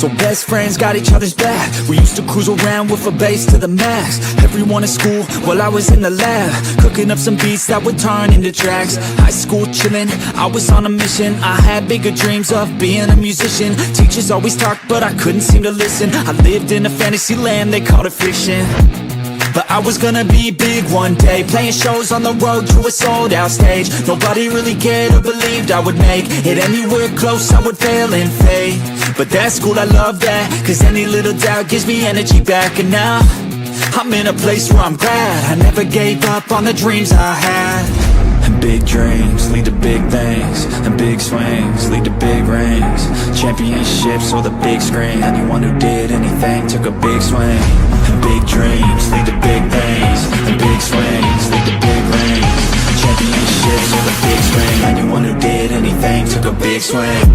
So best friends got each other's back. We used to cruise around with a bass to the max. Everyone in school while I was in the lab, cooking up some beats that would turn into tracks. High school chillin', I was on a mission. I had bigger dreams of being a musician. Teachers always talked but I couldn't seem to listen. I lived in a fantasy land, they called it fiction. But I was gonna be big one day, playing shows on the road to a sold out stage. Nobody really cared or believed I would make it anywhere close, I would fail and fade. But that's cool, I love that, cause any little doubt gives me energy back. And now, I'm in a place where I'm glad I never gave up on the dreams I had. And big dreams lead to big things, and big swings lead to big rings. Championships or the big screen, anyone who did anything took a big swing. And big dreams lead to big things, and big swings lead to big rings. Championships or the big screen, anyone who did anything took a big swing.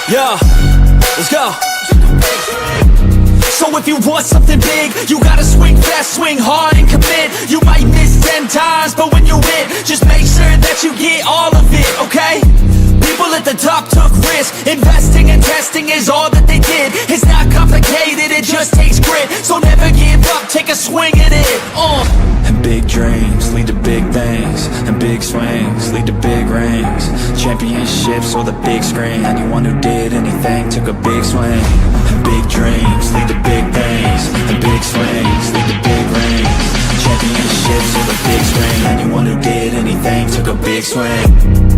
Yeah, let's go. So if you want something big, you gotta swing fast, swing hard and commit. You might miss 10 times, but when you hit, just make sure that you get all of it, okay? People at the top took risks. Investing and testing is all that they did. It's not complicated, it just takes grit. So never give up, take a swing at it. And big dreams lead to big things, and big swings lead to big rings. Championships or the big screen, anyone who did anything took a big swing. And big dreams lead to big things, and big swings lead to big rings. Championships or the big screen, anyone who did anything took a big swing.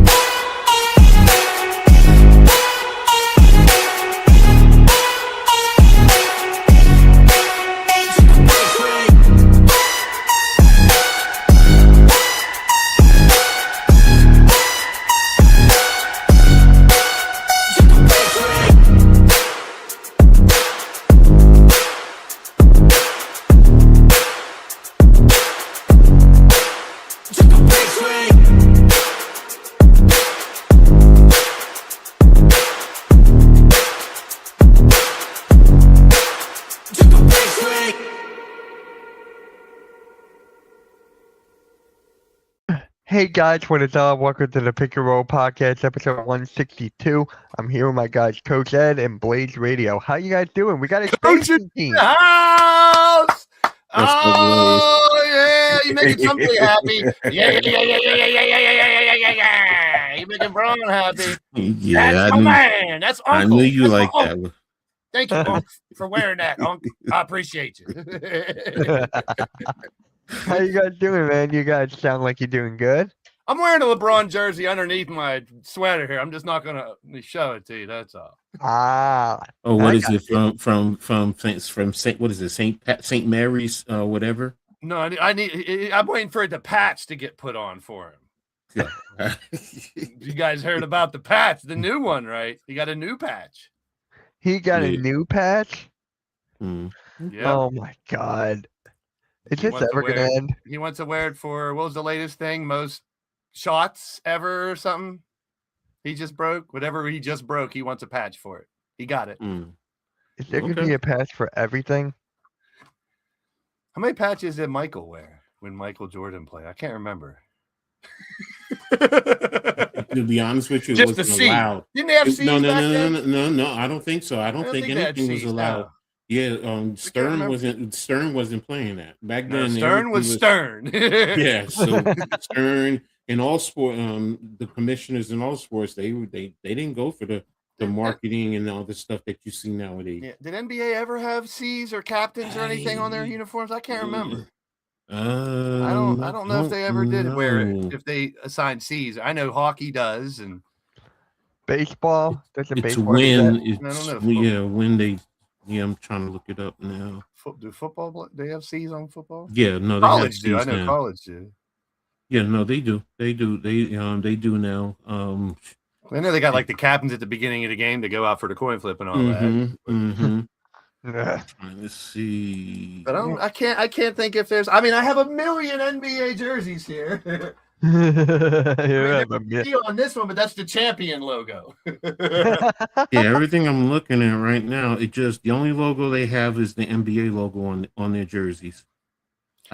Hey guys, what is up? Welcome to the Pick and Roll Podcast, episode 162. I'm here with my guys, Coach Ed and Blaze Radio. How you guys doing? We got a expansion team. House! Oh, yeah, you making somebody happy. Yeah. You making Braun happy. Yeah, That's my man. That's Uncle. I knew you That's like my that uncle. one. Thank you, Uncle, for wearing that, Uncle. I appreciate you. How you guys doing, man? You guys sound like you're doing good. I'm wearing a LeBron jersey underneath my sweater here. I'm just not going to show it to you. That's all. Ah. Oh, what I is it from Saint? What is it? Saint Mary's, whatever. No, I'm waiting for the patch to get put on for him. Yeah. You guys heard about the patch, the new one, right? He got a new patch. He got a new patch? Mm. Yeah. Oh my God. Is this ever going to end? He wants to wear it for, what was the latest thing? Most shots ever or something? He just broke. Whatever he just broke, he wants a patch for it. He got it. Mm. Is there going to be a patch for everything? How many patches did Michael wear when Michael Jordan played? I can't remember. To be honest with you, it Just wasn't the C. allowed. Didn't they have C's No. back then? No. I don't think so. I don't think they had anything was C's, allowed. no. Yeah, Stern wasn't playing that back No, then. Stern was Stern. Yeah, so Stern in all sport, the commissioners in all sports, they didn't go for the marketing and all the stuff that you see nowadays. Yeah. Did NBA ever have C's or captains or anything on their uniforms? I can't remember. I don't know if they ever did wear it, if they assigned C's. I know hockey does, and Baseball? There's a It's baseball. when event. it's I don't know. yeah when they I'm trying to look it up now. Do football? They have C's on football? Yeah, no, they College have do. I C's know now. college do. Yeah, no, they do. They do now. I know they got like the captains at the beginning of the game to go out for the coin flip and all that. Let's see. But I can't think if there's. I mean, I have a million NBA jerseys here. Yeah, See on this one, but that's the champion logo. Yeah, everything I'm looking at right now, the only logo they have is the NBA logo on their jerseys.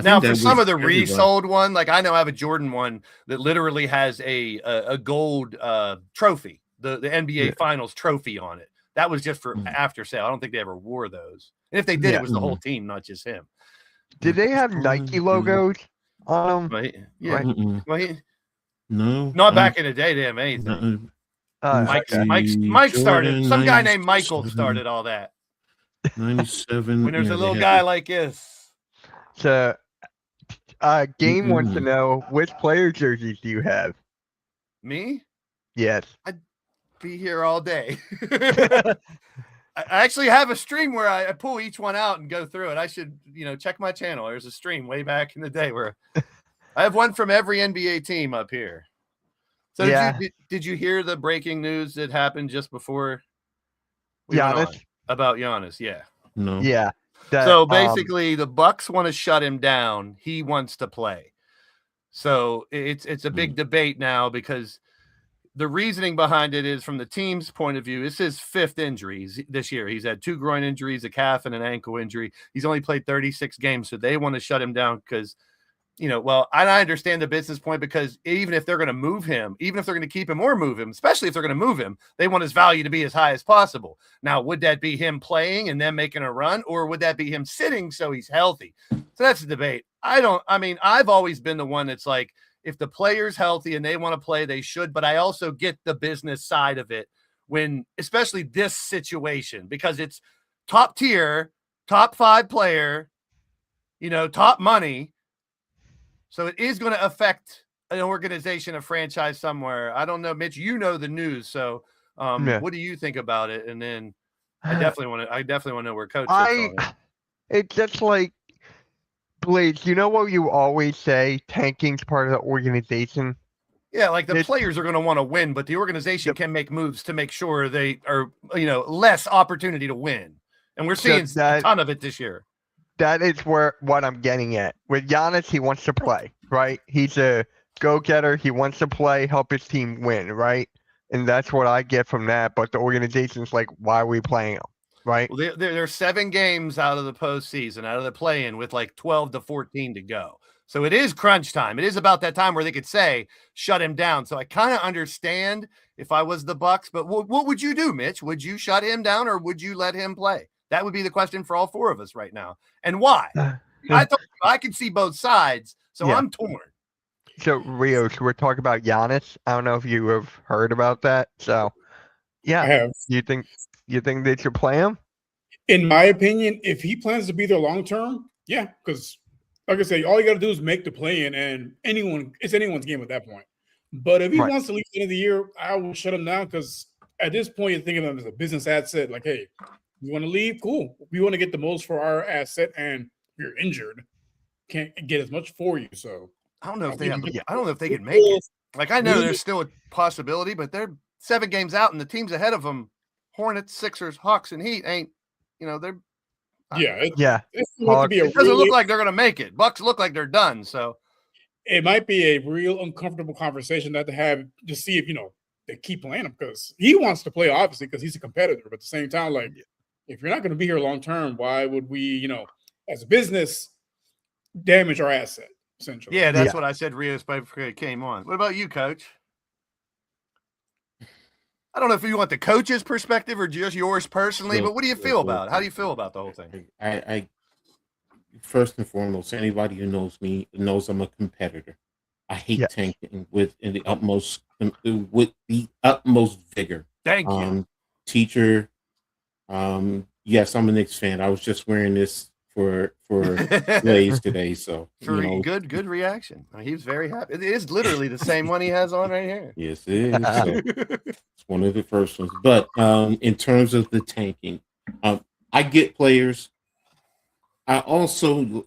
Now, for that some was of the everybody. resold one, like I know I have a Jordan one that literally has a gold trophy, the NBA Finals trophy on it. That was just for after sale. I don't think they ever wore those. And if they did, it was the whole team, not just him. Did they have Nike logos on them? Right? Yeah. Well, No, not back in the day. They didn't have anything. Mike started. Some guy named Michael started all that. 97. When there's a little guy like this. So, Game wants to know, which player jerseys do you have? Me? Yes. I'd be here all day. I actually have a stream where I pull each one out and go through it. I should, check my channel. There's a stream way back in the day where I have one from every NBA team up here. So did you hear the breaking news that happened just before we went on about Giannis? Yeah. No. Yeah. So basically, the Bucks want to shut him down. He wants to play. So it's a big debate now because the reasoning behind it is, from the team's point of view, it's his 5th injury this year. He's had 2 groin injuries, a calf and an ankle injury. He's only played 36 games, so they want to shut him down because, I understand the business point, because even if they're going to move him, even if they're going to keep him or move him, especially if they're going to move him, they want his value to be as high as possible. Now, would that be him playing and then making a run, or would that be him sitting so he's healthy? So that's the debate. I've always been the one that's like, if the player's healthy and they want to play, they should. But I also get the business side of it especially this situation, because it's top tier, top 5 player, top money. So it is going to affect an organization, a franchise somewhere. I don't know, Mitch, the news. So what do you think about it? And then I definitely want to know where Coach sits on it. It's just like, Blades, you know what you always say, tanking's part of the organization? Yeah, like the players are going to want to win, but the organization can make moves to make sure they are, less opportunity to win. And we're seeing a ton of it this year. That is what I'm getting at. With Giannis, he wants to play, right? He's a go-getter. He wants to play, help his team win, right? And that's what I get from that. But the organization's like, why are we playing him, right? Well, they're 7 games out of the postseason, out of the play-in, with like 12 to 14 to go. So it is crunch time. It is about that time where they could say, shut him down. So I kind of understand if I was the Bucks, but what would you do, Mitch? Would you shut him down, or would you let him play? That would be the question for all 4 of us right now. And why? I can see both sides, so I'm torn. So, Rios, we're talking about Giannis. I don't know if you have heard about that. So, yeah. I have. You think they should play him? In my opinion, if he plans to be there long term, yeah, because like I say, all you got to do is make the play-in, and it's anyone's game at that point. But if he wants to leave at the end of the year, I will shut him down, because at this point, you're thinking of him as a business asset. Like, hey, you want to leave? Cool. We want to get the most for our asset, and if you're injured, can't get as much for you. So I don't know if they can make it. Like, I know there's still a possibility, but they're 7 games out, and the teams ahead of them, Hornets, Sixers, Hawks, and Heat, ain't. They're. It doesn't look like they're going to make it. Bucks look like they're done. So it might be a real uncomfortable conversation to have to see if they keep playing him, because he wants to play, obviously, because he's a competitor. But at the same time, like, if you're not going to be here long term, why would we, as a business, damage our asset? Essentially. Yeah, that's what I said. Rios came on. What about you, Coach? I don't know if you want the coach's perspective or just yours personally, but what do you feel about it? How do you feel about the whole thing? I first and foremost, anybody who knows me knows I'm a competitor. I hate tanking with the utmost vigor. Thank you. Teacher. Yes, I'm a Knicks fan. I was just wearing this for Blaze today, so good reaction. He was very happy. It is literally the same one he has on right here. Yes, it is. So, it's one of the first ones. But in terms of the tanking, I get players. I also,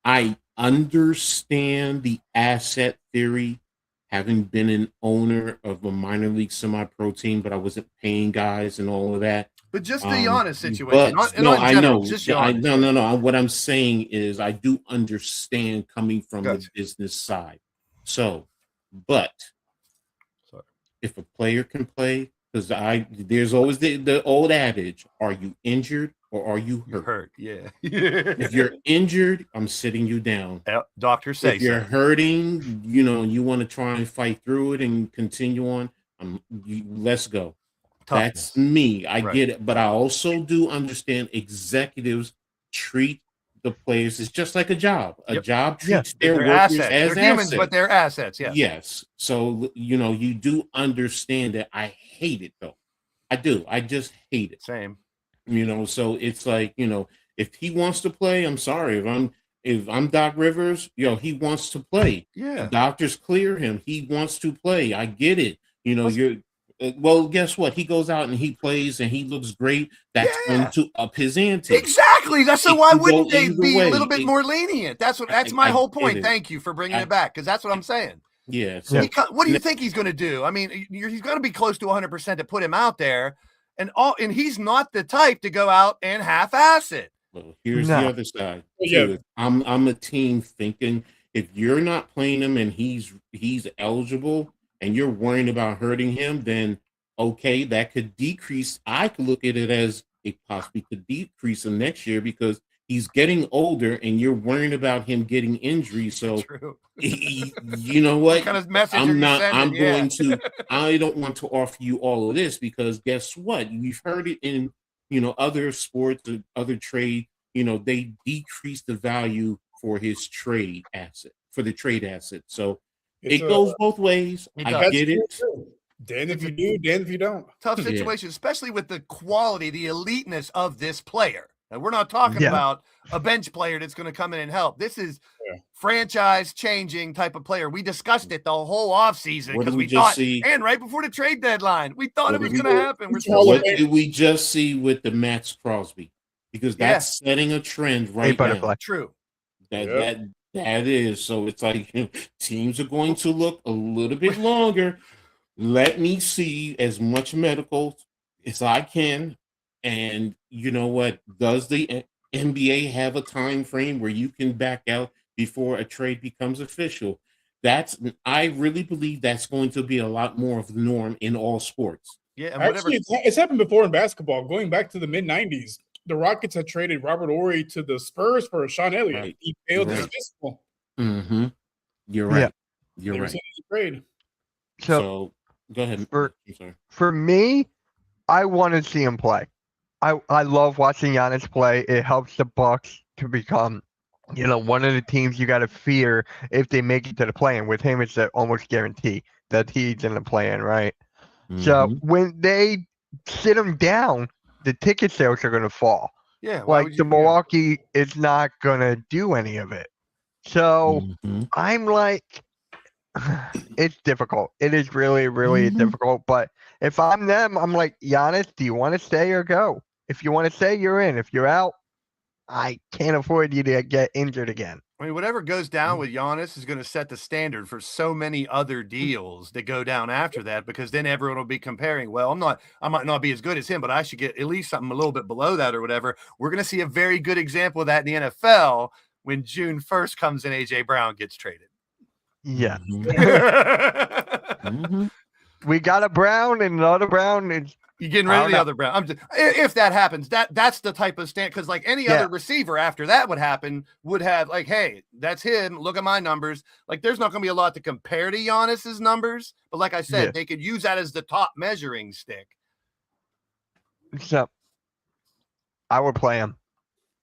I understand the asset theory, having been an owner of a minor league semi-pro team, but I wasn't paying guys and all of that. But just the Giannis situation. I know. No. What I'm saying is I do understand coming from the business side. So But Sorry. if a player can play, because there's always the old adage: are you injured or are you You're hurt? hurt. Yeah. If you're injured, I'm sitting you down. Doctors say If you're so. hurting, you want to try and fight through it and continue on. Let's go. Toughness. That's me. I Right. get it, but I also do understand executives treat the players. It's just like a job. A Yep. job treats their They're workers assets. as They're humans, assets. but they're assets. Yeah. Yes. So you do understand that. I hate it though. I do. I just hate it. Same. So it's like, if he wants to play, I'm sorry. If I'm Doc Rivers, he wants to play. Yeah. The doctors clear him. He wants to play. I get it. Well, guess what? He goes out and he plays and he looks great. That's going to up his ante. Exactly. That's so. It Why can wouldn't go they either be way. a little bit more lenient? That's my I whole get point. it. Thank you for bringing it back, because that's what I'm saying. Yeah. So What do you think he's going to do? I mean, he's going to be close to 100% to put him out there, and he's not the type to go out and half-ass it. Well, here's the other side. Yeah. I'm a team thinking if you're not playing him and he's eligible and you're worrying about hurting him, then okay, that could decrease. I could look at it as it possibly could decrease him next year because he's getting older and you're worrying about him getting injuries. So True. you know what? What kind of message I'm are you not. sending? I'm Yeah. going to. I don't want to offer you all of this because guess what? We've heard it in other sports, other trade. They decrease the value for his trade asset So it goes both ways. I get it. Damn if you do, damn if you don't. Tough situation, especially with the quality, the eliteness of this player. And we're not talking about a bench player that's going to come in and help. This is franchise changing type of player. We discussed it the whole offseason because we thought, and right before the trade deadline, we thought it was going to happen. What did we just see with the Max Crosby? Because that's setting a trend right now. True. That is. So it's like teams are going to look a little bit longer. Let me see as much medical as I can. And you know what? Does the NBA have a time frame where you can back out before a trade becomes official? I really believe that's going to be a lot more of the norm in all sports. Yeah, and actually, it's happened before in basketball. Going back to the mid '90s, the Rockets had traded Robert Horry to the Spurs for Sean Elliott. Right. He failed his physical. Mm-hmm. You're right. You're right. Trade. So go ahead. For me, I want to see him play. I love watching Giannis play. It helps the Bucks to become, one of the teams you got to fear if they make it to the play-in. With him, it's almost guarantee that he's in the play-in, right? Mm-hmm. So when they sit him down, the ticket sales are going to fall. Yeah, like the Milwaukee is not going to do any of it. So I'm like, it's difficult. It is really, really difficult. But if I'm them, I'm like, Giannis, do you want to stay or go? If you want to stay, you're in. If you're out, I can't afford you to get injured again. I mean, whatever goes down with Giannis is going to set the standard for so many other deals that go down after that, because then everyone will be comparing, well, I might not be as good as him, but I should get at least something a little bit below that or whatever. We're going to see a very good example of that in the NFL when June 1st comes and A.J. Brown gets traded. Yeah. We got a Brown and another Brown. You're getting rid of the other Brown. If that happens, that's the type of stand, because like any other receiver after that would happen would have like, hey, that's him. Look at my numbers. Like there's not going to be a lot to compare to Giannis's numbers, but like I said, they could use that as the top measuring stick. So I would play him.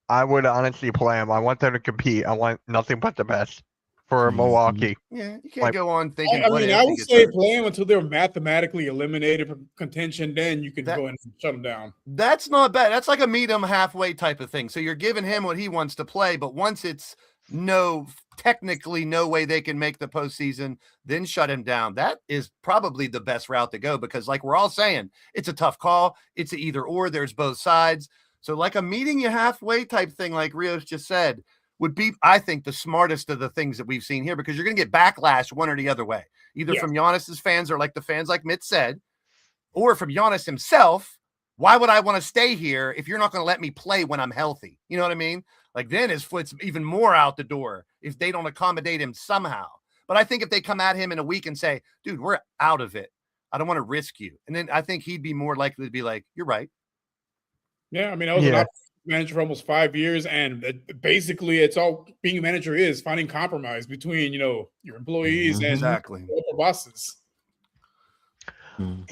I would honestly play him. I want them to compete. I want nothing but the best for Milwaukee. Yeah, you can't go on thinking. I would say play him until they're mathematically eliminated from contention. Then you can go and shut them down. That's not bad. That's like a meet him halfway type of thing. So you're giving him what he wants to play, but once it's technically no way they can make the postseason, then shut him down. That is probably the best route to go, because like we're all saying, it's a tough call. It's a either or. There's both sides. So like a meeting you halfway type thing, like Rios just said, would be, I think, the smartest of the things that we've seen here, because you're going to get backlash one or the other way, either from Giannis's fans or like the fans like Mitch said, or from Giannis himself. Why would I want to stay here if you're not going to let me play when I'm healthy? You know what I mean? Like then his foot's even more out the door if they don't accommodate him somehow. But I think if they come at him in a week and say, dude, we're out of it, I don't want to risk you. And then I think he'd be more likely to be like, you're right. Yeah, I mean, I was an offensive manager for almost 5 years, and basically, it's all being a manager is finding compromise between your employees and Exactly. your bosses.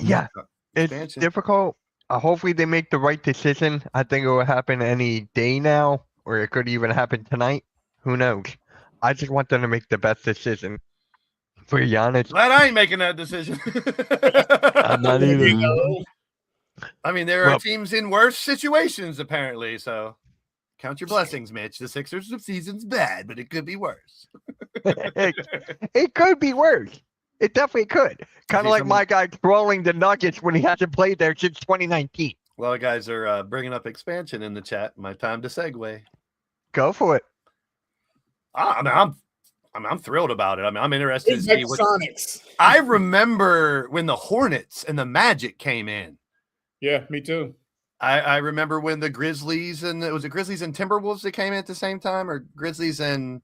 Yeah, it's Expansion. difficult. Hopefully, they make the right decision. I think it will happen any day now, or it could even happen tonight. Who knows? I just want them to make the best decision for Giannis. Glad I ain't making that decision. I'm not either. I mean, there are teams in worse situations, apparently. So count your blessings, Mitch. The Sixers' season's bad, but it could be worse. It could be worse. It definitely could. Kind of like my guy trolling the Nuggets when he hasn't played there since 2019. Well, guys are bringing up expansion in the chat. My time to segue. Go for it. I'm thrilled about it. I mean, I'm interested to see what Sonics. I remember when the Hornets and the Magic came in. Yeah, me too. I remember when the Grizzlies and Grizzlies and Timberwolves that came in at the same time, or Grizzlies and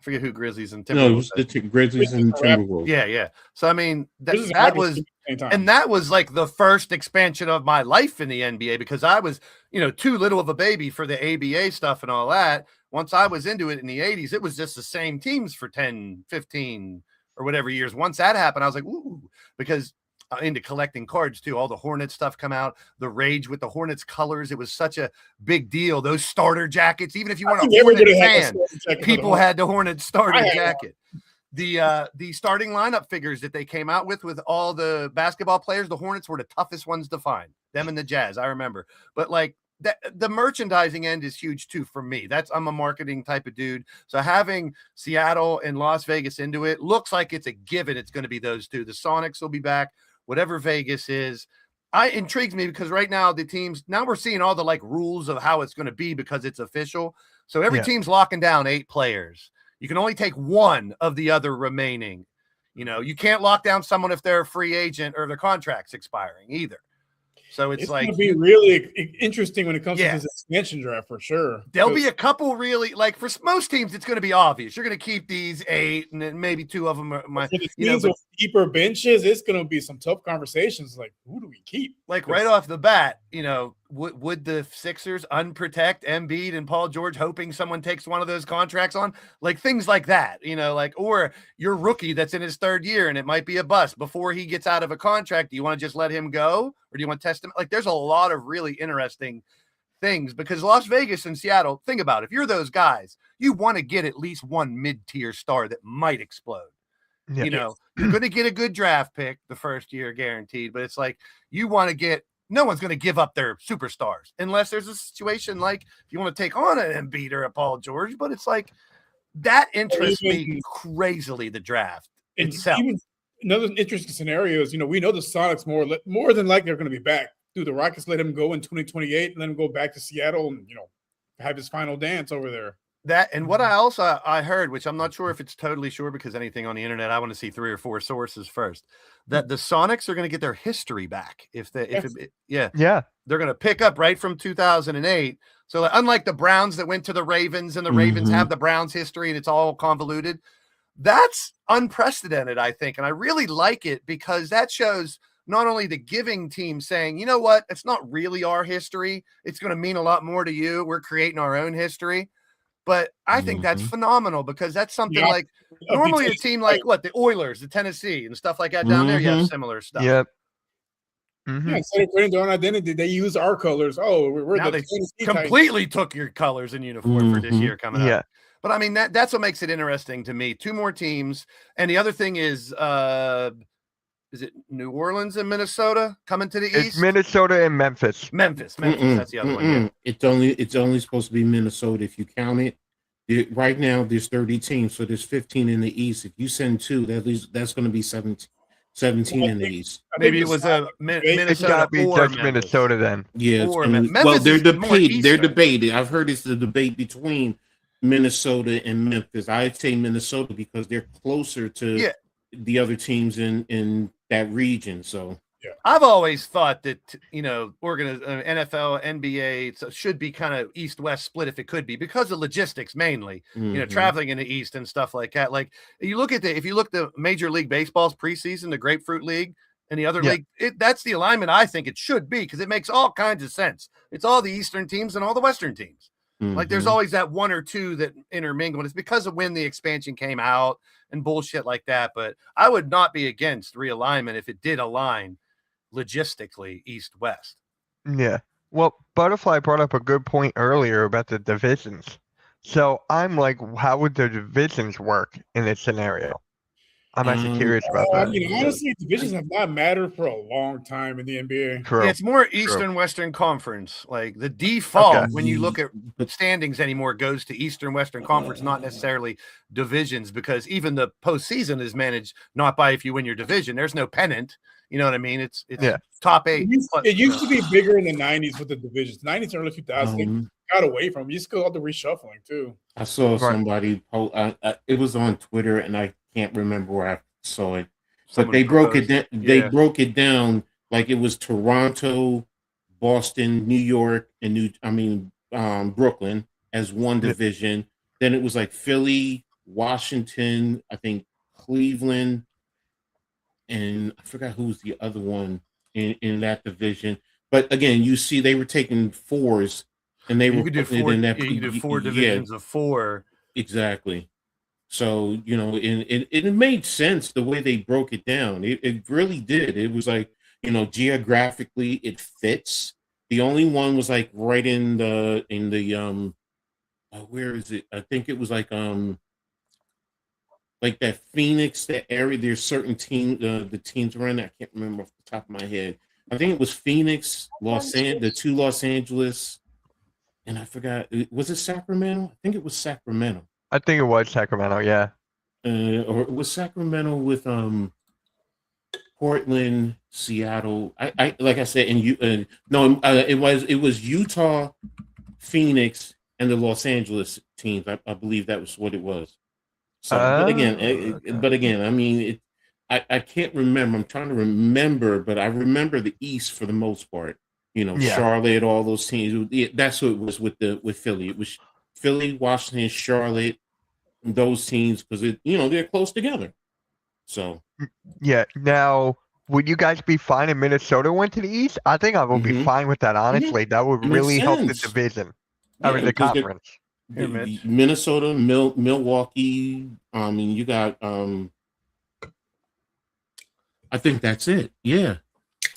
I forget who Grizzlies and Timberwolves. No, it was the Grizzlies and Timberwolves. Yeah. So I mean, that was like the first expansion of my life in the NBA because I was, too little of a baby for the ABA stuff and all that. Once I was into it in the 80s, it was just the same teams for 10, 15 or whatever years. Once that happened, I was like, ooh, because into collecting cards too. All the Hornets stuff come out, the rage with the Hornets colors. It was such a big deal. Those starter jackets, even if you weren't a Hornets fan, people had the Hornets starter jacket. The starting lineup figures that they came out with all the basketball players, the Hornets were the toughest ones to find. Them and the Jazz, I remember. But like the merchandising end is huge too for me. I'm a marketing type of dude. So having Seattle and Las Vegas into it looks like it's a given. It's going to be those two. The Sonics will be back. Whatever Vegas is, intrigues me because right now the teams, now we're seeing all the like rules of how it's going to be because it's official. So every team's locking down 8 players. You can only take one of the other remaining. You can't lock down someone if they're a free agent or their contract's expiring either. So it's like going to be really interesting when it comes to this expansion draft for sure. There'll be a couple really like for most teams, it's going to be obvious. You're going to keep these 8, and then maybe 2 of them are with deeper benches. It's going to be some tough conversations. Like, who do we keep? Like right off the bat, would the Sixers unprotect Embiid and Paul George, hoping someone takes one of those contracts on? Like things like that, or your rookie that's in his 3rd year and it might be a bust before he gets out of a contract. Do you want to just let him go, or do you want to test him? Like there's a lot of really interesting things because Las Vegas and Seattle, think about it. If you're those guys, you want to get at least one mid-tier star that might explode. You're going to get a good draft pick the first year guaranteed, but it's like you want to get. No one's going to give up their superstars unless there's a situation like if you want to take on an Embiid or a Paul George. But it's like that interests me crazily. The draft itself. Even another interesting scenario is we know the Sonics more than likely are going to be back. Do the Rockets let him go in 2028 and let him go back to Seattle and have his final dance over there? That and what I heard, which I'm not sure if it's totally sure because anything on the internet, I want to see 3 or 4 sources first. That the Sonics are going to get their history back they're going to pick up right from 2008. So unlike the Browns that went to the Ravens and the Ravens have the Browns history and it's all convoluted, that's unprecedented, I think, and I really like it because that shows not only the giving team saying, you know what, it's not really our history. It's going to mean a lot more to you. We're creating our own history. But I think that's phenomenal because that's something like normally a team like the Oilers, the Tennessee and stuff like that down there, you have similar stuff. Yep. Yeah, instead of creating their own identity, they use our colors. Oh, we're now the they completely took your colors and uniform for this year coming up. Yeah. But I mean, that's what makes it interesting to me. 2 more teams. And the other thing is it New Orleans and Minnesota coming to the east? It's Minnesota and Memphis. That's the other one. Yeah. It's only supposed to be Minnesota if you count it. Right now, there's 30 teams, so there's 15 in the East. If you send 2, that's going to be 17 in the East. Maybe it was a It's Minnesota got to be or just Memphis. Minnesota then. Yeah, Or well, Memphis they're is more debating. I've heard it's the debate between Minnesota and Memphis. I'd say Minnesota because they're closer to the other teams in that region. So I've always thought that NFL, NBA should be kind of East-West split if it could be because of logistics mainly. Traveling in the East and stuff like that. Like you look at if you look the Major League Baseball's preseason, the Grapefruit League and the other league, that's the alignment I think it should be because it makes all kinds of sense. It's all the Eastern teams and all the Western teams. Like there's always that one or two that intermingle. And it's because of when the expansion came out and bullshit like that. But I would not be against realignment if it did align logistically East-West. Yeah. Well, Butterfly brought up a good point earlier about the divisions. So I'm like, how would the divisions work in this scenario? I'm actually curious about that. Honestly, divisions have not mattered for a long time in the NBA. True. Yeah, it's more Eastern-Western Conference. Like the default when you look at standings anymore goes to Eastern-Western Conference, not necessarily divisions, because even the postseason is managed not by if you win your division. There's no pennant. You know what I mean? It's top 8. It used to be bigger in the 90s with the divisions. 90s and early 2000s got away from it. You just go out the reshuffling too. I saw somebody post. It was on Twitter, and I can't remember where I saw it. But they broke it down. They broke it down like it was Toronto, Boston, New York, and Brooklyn as one division. Then it was like Philly, Washington, I think Cleveland, and I forgot who was the other one in that division. But again, you see, they were taking 4s, and they were do 4. You could do 4 divisions of 4. Exactly. So it made sense the way they broke it down. It really did. It was like geographically it fits. The only one was like right in the where is it? I think it was like that Phoenix, that area. There's certain the teams around that. I can't remember off the top of my head. I think it was Phoenix, the 2 Los Angeles, and I forgot. Was it Sacramento? I think it was Sacramento. I think it was Sacramento, yeah. Or it was Sacramento with Portland, Seattle. I like I said, it was Utah, Phoenix, and the Los Angeles teams. I believe that was what it was. So, but again, I mean, I can't remember. I'm trying to remember, but I remember the East for the most part. Charlotte, all those teams. That's what it was with Philly. It was Philly, Washington, Charlotte, those teams because they're close together. So now would you guys be fine if Minnesota went to the East? I think I would be fine with that, honestly. That would really help the division. The conference. Minnesota, Milwaukee. I mean, you got I think that's it. Yeah.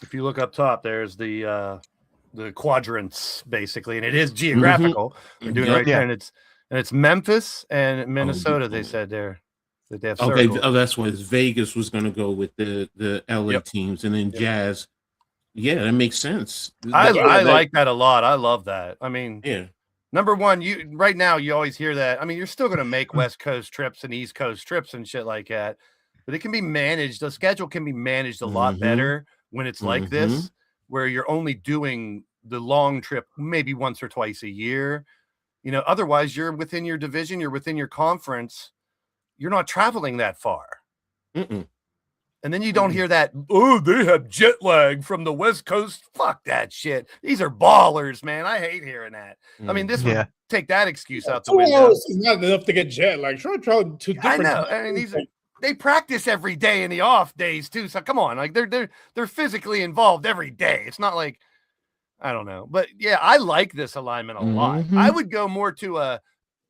If you look up top, there's the quadrants basically, and it is geographical. They're doing right there, and it's Memphis and Minnesota. They said there that they have circles. Okay, that's what Vegas was going to go with the LA teams, and then Jazz. Yeah, that makes sense. I like that a lot. I love that. I mean, number one, right now you always hear that. I mean, you're still going to make West Coast trips and East Coast trips and shit like that, but it can be managed. The schedule can be managed a lot better when it's like this, where you're only doing the long trip maybe once or twice a year. Otherwise you're within your division, you're within your conference, you're not traveling that far. And then you don't hear that, they have jet lag from the West Coast. Fuck that shit. These are ballers, man. I hate hearing that. I mean, this would take that excuse out the window. It's not enough to get jet lag. Try to different. I know. I mean, they practice every day in the off days too. So come on, like they're physically involved every day. It's not like, I don't know, but yeah, I like this alignment a lot. I would go more to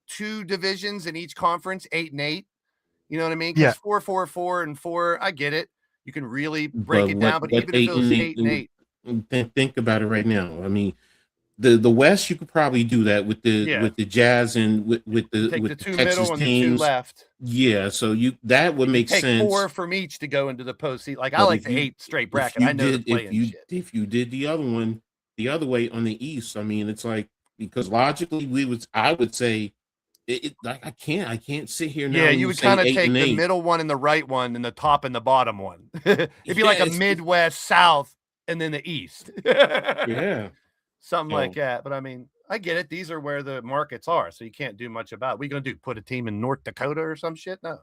2 divisions in each conference, 8 and 8. You know what I mean? Because 4, 4, 4, and 4. I get it. You can really break it down, but even if it was 8 and 8, think about it right now. I mean, the West, you could probably do that with the Jazz and with the take with the 2 Texas middle and teams. the 2 left. Yeah, so that would make take sense. 4 from each to go into the postseason. Like I like the 8 straight bracket. I know if you did the other one the other way on the East, I mean, it's like because logically I would say like I can't sit here now. Yeah, you would kind of take the middle one and the right one and the top and the bottom one. It'd be like a Midwest, South, and then the East. Something like that. But I mean, I get it. These are where the markets are, so you can't do much about it. What are you gonna do? Put a team in North Dakota or some shit? No.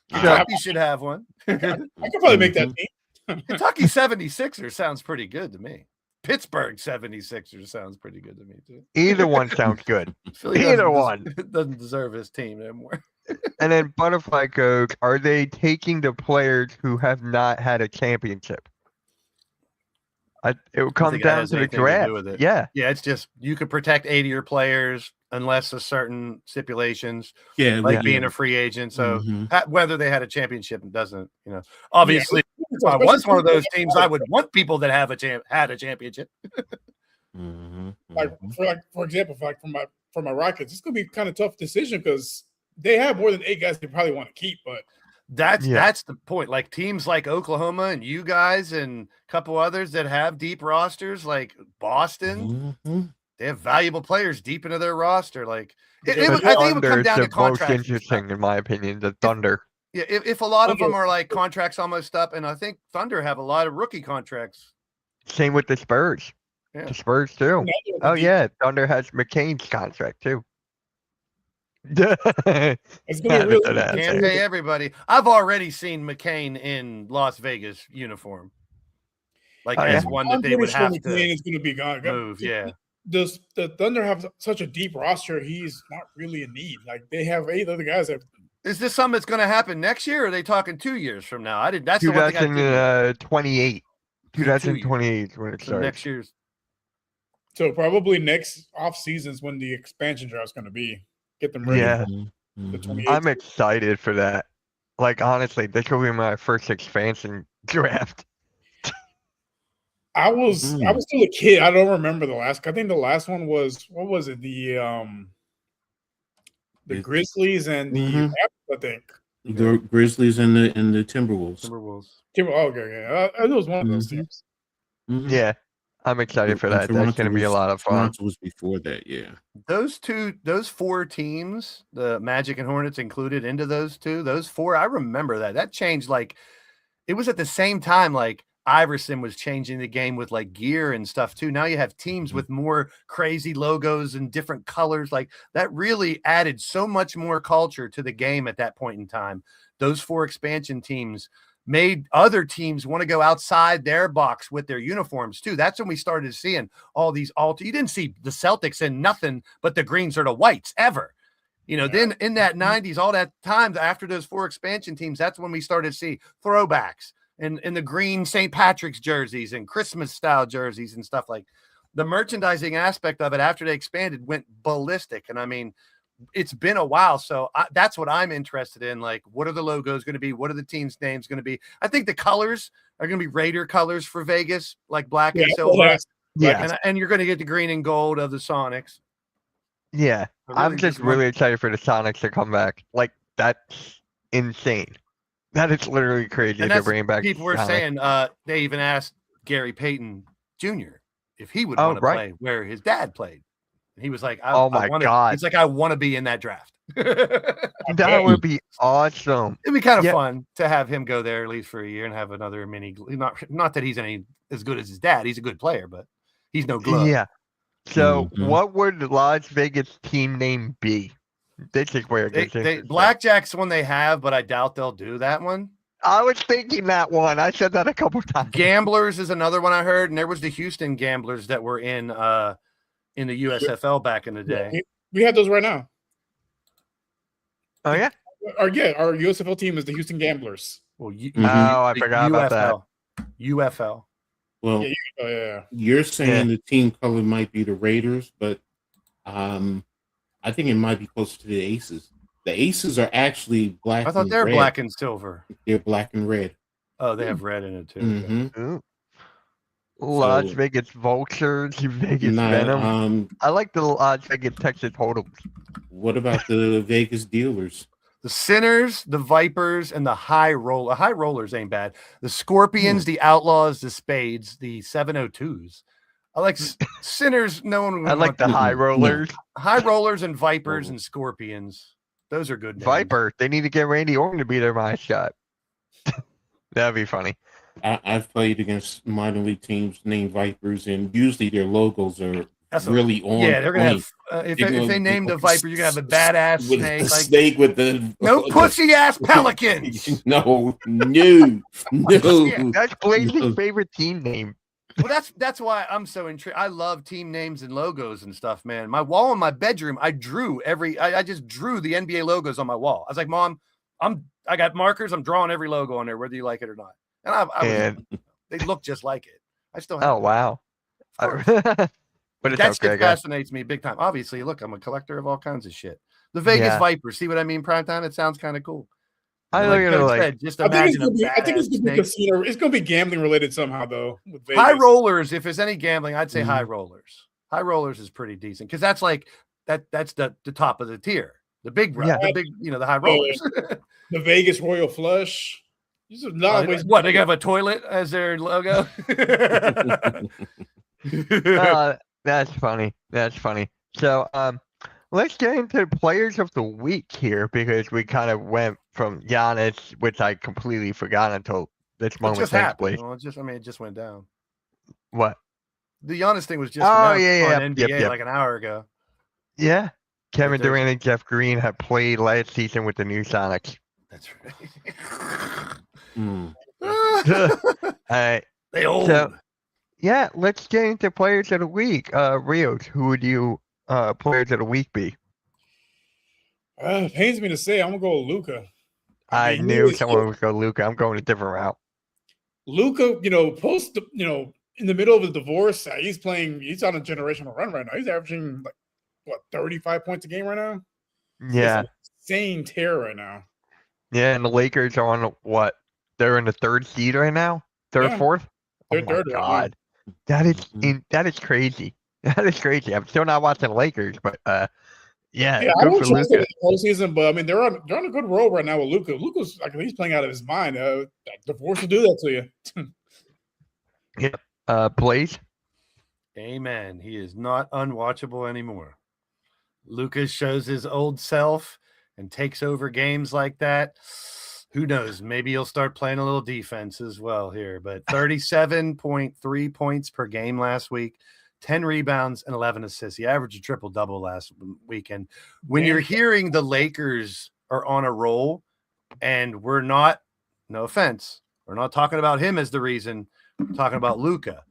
You should have one. I could probably make that team. Kentucky 76ers sounds pretty good to me. Pittsburgh 76ers sounds pretty good to me too. Either one sounds good. Philly Either one. doesn't deserve his team anymore. And then Butterfly Coach, are they taking the players who have not had a championship? It will come think that down has to the anything to do draft. with it. Yeah. Yeah, it's just you could protect 80 of your players unless a certain stipulations, Yeah, like yeah. being a free agent. So Mhm. whether they had a championship doesn't, obviously, if I was one of those teams, I would want people that have had a championship. Mhm. Like for example, for my Rockets, it's gonna be kind of tough decision because they have more than 8 guys they probably want to keep, but That's the point. Like teams like Oklahoma and you guys and a couple others that have deep rosters, like Boston, Mhm. they have valuable players deep into their roster. Like The I think it would Thunder come is down the to most contracts. and stuff. interesting, in my opinion. The Thunder. Yeah, if a lot of them are like contracts almost up, and I think Thunder have a lot of rookie contracts. Same with the Spurs. Yeah. The Spurs too. Oh yeah, Thunder has McCain's contract too. it's gonna be really Can't pay everybody. I've already seen McCain in Las Vegas uniform, like as one that they would have to McCain is gonna be gone. move. Yeah, Does the Thunder have such a deep roster? He's not really in need. Like they have 8 other guys that. is this something that's going to happen next year? Or are they talking 2 years from now? I did. That's the one thing I did. 2028. 2028 is when it So starts. next year's. So probably next off season is when the expansion draft is going to be. Get them ready. Yeah. The Mhm. 28. I'm excited for that. Like honestly, this will be my first expansion draft. I was still a kid. I don't remember the last. I think the last one was what was it? The Grizzlies and the Mhm. Raptors, I think. The Grizzlies and the Timberwolves. Oh, okay. It was one of those Mhm. teams. Mhm. Yeah. I'm excited for And that. That's gonna be a lot of fun. Toronto was before that, yeah. Those 4 teams, the Magic and Hornets included into those 2, those 4, I remember that changed. Like it was at the same time, like Iverson was changing the game with like gear and stuff too. Now you have teams with more crazy logos and different colors. Like that really added so much more culture to the game at that point in time. Those 4 expansion teams made other teams want to go outside their box with their uniforms too. That's when we started seeing all these you didn't see the Celtics in nothing but the greens or the whites ever. Then in that 90s, all that time after those 4 expansion teams, that's when we started to see throwbacks and the green St. Patrick's jerseys and Christmas style jerseys and stuff. Like the merchandising aspect of it after they expanded went ballistic. And I mean, it's been a while. So that's what I'm interested in. Like, what are the logos going to be? What are the teams' names going to be? I think the colors are going to be Raider colors for Vegas, like black and silver. Yeah. And you're going to get the green and gold of the Sonics. Yeah. I'm just really excited for the Sonics to come back. Like that's insane. That is literally crazy And to bring back. people were Sonic. saying they even asked Gary Payton Jr. if he would want to play where his dad played. And he was like, "Oh my god!" It's like I want to be in that draft. That would be awesome. It'd be kind of fun to have him go there at least for a year and have another mini. Not that he's as good as his dad. He's a good player, but he's no glove. Yeah. So, what would the Las Vegas team name be? This is where it gets interesting. Blackjack's one they have, but I doubt they'll do that one. I was thinking that one. I said that a couple times. Gamblers is another one I heard, and there was the Houston Gamblers that were in the USFL back in the day. We have those right now. Oh yeah. Our USFL team is the Houston Gamblers. Well, I forgot about that. UFL. Well, you're saying the team color might be the Raiders, but I think it might be closer to the Aces. The Aces are actually black. I thought they're black and silver. They're black and red. Oh, they have red in it too. Las Vegas Vultures, Vegas Venom. I like the Las Vegas Texas Hold'ems. What about the Vegas Dealers? The Sinners, the Vipers, and the High Roller. High Rollers ain't bad. The Scorpions, the Outlaws, the Spades, the 702s. I like Sinners. No one would I like the High Rollers. High Rollers and Vipers and Scorpions. Those are good names. Viper. They need to get Randy Orton to be their mascot. That'd be funny. I've played against minor league teams named Vipers, and usually their logos are That's really on. Yeah, they're gonna point. have. If They're they named a viper, you're gonna have a badass with snake. the Like snake with the no pussy ass pelicans. no. That's Blaze's No. favorite team name. Well, that's why I'm so intrigued. I love team names and logos and stuff, man. My wall in my bedroom, I just drew the NBA logos on my wall. I was like, Mom, I got markers. I'm drawing every logo on there, whether you like it or not. And they look just like it. I still have. Oh wow. But it's that okay, shit guys. fascinates me big time. Obviously, look, I'm a collector of all kinds of shit. The Vegas Vipers. See what I mean, Primetime? It sounds kind of cool. I Like look at it Coach like said, just I think imagine it's gonna be casino. It's gonna be gambling related somehow, though. With Vegas. high rollers. If there's any gambling, I'd say high Mhm. rollers. High rollers is pretty decent because that's like that's the top of the tier. The big, Yeah. the high rollers. The Vegas Royal Flush. These are not ways. What, they have a toilet as their logo? that's funny. That's funny. So let's get into players of the week here because we kind of went from Giannis, which I completely forgot until this It moment just takes happened. place. Well, it just went down. What? The Giannis thing was just Oh, announced yeah, on yep, NBA yep. like an hour ago. Yeah. Kevin there's- Durant and Jeff Green have played last season with the new Sonics. That's right. Mm. All right. They old. So, yeah, let's get into players of the week. Rios, who would you players of the week be? Pains me to say, I'm gonna go with Luca. I knew someone would go Luca. I'm going a different route. Luca, in the middle of his divorce, he's on a generational run right now. He's averaging 35 points a game right now. Yeah. Insane tear right now. Yeah, and the Lakers are on what? They're in the third seed right now? Third, Yeah. fourth? They're oh my third right now. God. That is crazy. That is crazy. I'm still not watching the Lakers, but I good don't for trust them Luca. in the postseason, but I mean they're on a good roll right now with Luca. Luca's he's playing out of his mind. Divorce will do that to you. Blaze? Amen. He is not unwatchable anymore. Lucas shows his old self and takes over games like that. Who knows? Maybe he'll start playing a little defense as well here. But 37.3 points per game last week, 10 rebounds, and 11 assists. He averaged a triple-double last weekend. When you're hearing the Lakers are on a roll, and we're not, no offense, we're not talking about him as the reason. We're talking about Luka.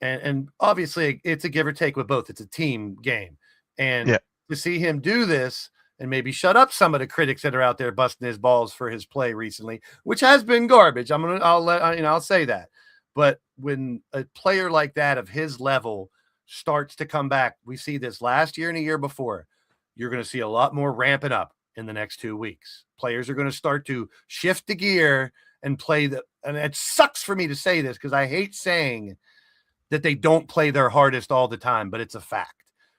And obviously, it's a give or take with both. It's a team game. And to see him do this and maybe shut up some of the critics that are out there busting his balls for his play recently, which has been garbage. I'll say that. But when a player like that of his level starts to come back, we see this last year and a year before, you're going to see a lot more ramping up in the next 2 weeks. Players are going to start to shift the gear and play and it sucks for me to say this because I hate saying that they don't play their hardest all the time, but it's a fact.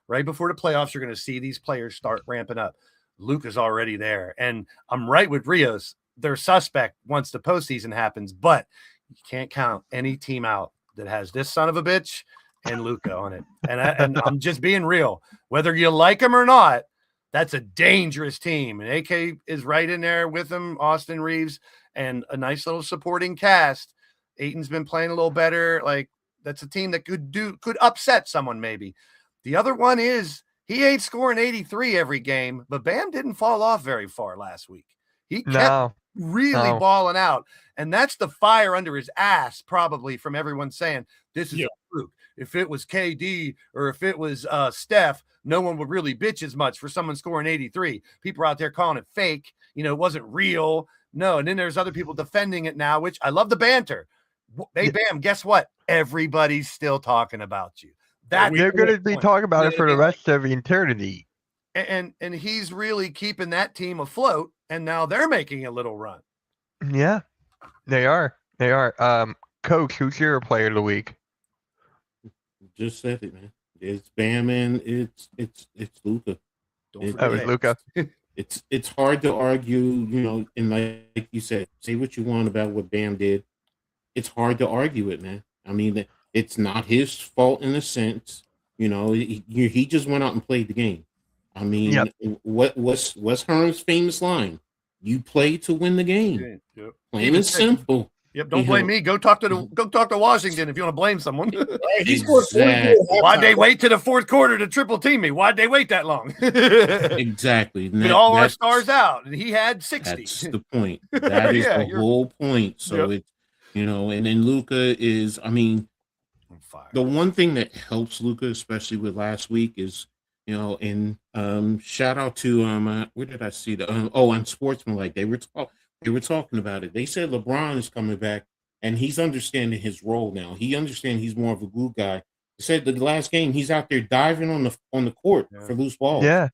Right before the playoffs, you're going to see these players start ramping up. Luka's already there. And I'm right with Rios. They're suspect once the postseason happens, but you can't count any team out that has this son of a bitch and Luka on it. And I'm just being real. Whether you like him or not, that's a dangerous team. And AK is right in there with him, Austin Reeves, and a nice little supporting cast. Ayton's been playing a little better. Like, that's a team that could upset someone maybe. The other one is he ain't scoring 83 every game, but Bam didn't fall off very far last week. He kept really balling out. And that's the fire under his ass, probably, from everyone saying this is a fluke. If it was KD or if it was Steph, no one would really bitch as much for someone scoring 83. People are out there calling it fake. It wasn't real. No. And then there's other people defending it now, which I love the banter. Hey, Bam, guess what? Everybody's still talking about you. They're going to be talking about it for the rest of eternity. And he's really keeping that team afloat, and now they're making a little run. Yeah, they are. They are. Coach, who's your player of the week? Just said it, man. It's Bam and it's Luka. It's Luka. It's hard to argue, and like you said, say what you want about what Bam did. It's hard to argue it, man. I mean, it's not his fault in a sense. He just went out and played the game. I mean, what's Herm's famous line? You play to win the game. Yep. Plain and simple. Yep. Don't blame me. Go talk to Washington if you want to blame someone. Right, he scored 40 Exactly. at Why'd they halftime. wait to the fourth quarter to triple team me? Why'd they wait that long? Exactly. And With all our stars out, and he had 60. That's the point. That is Yeah, the whole point. So Yep. it, and then Luka is, I mean, On fire. the one thing that helps Luka, especially with last week, is and shout out to where did I see the on Sportsmanlike they were talking about it. They said LeBron is coming back and he's understanding his role now. He understands he's more of a glue guy. They said the last game he's out there diving on the court for loose balls. Yeah.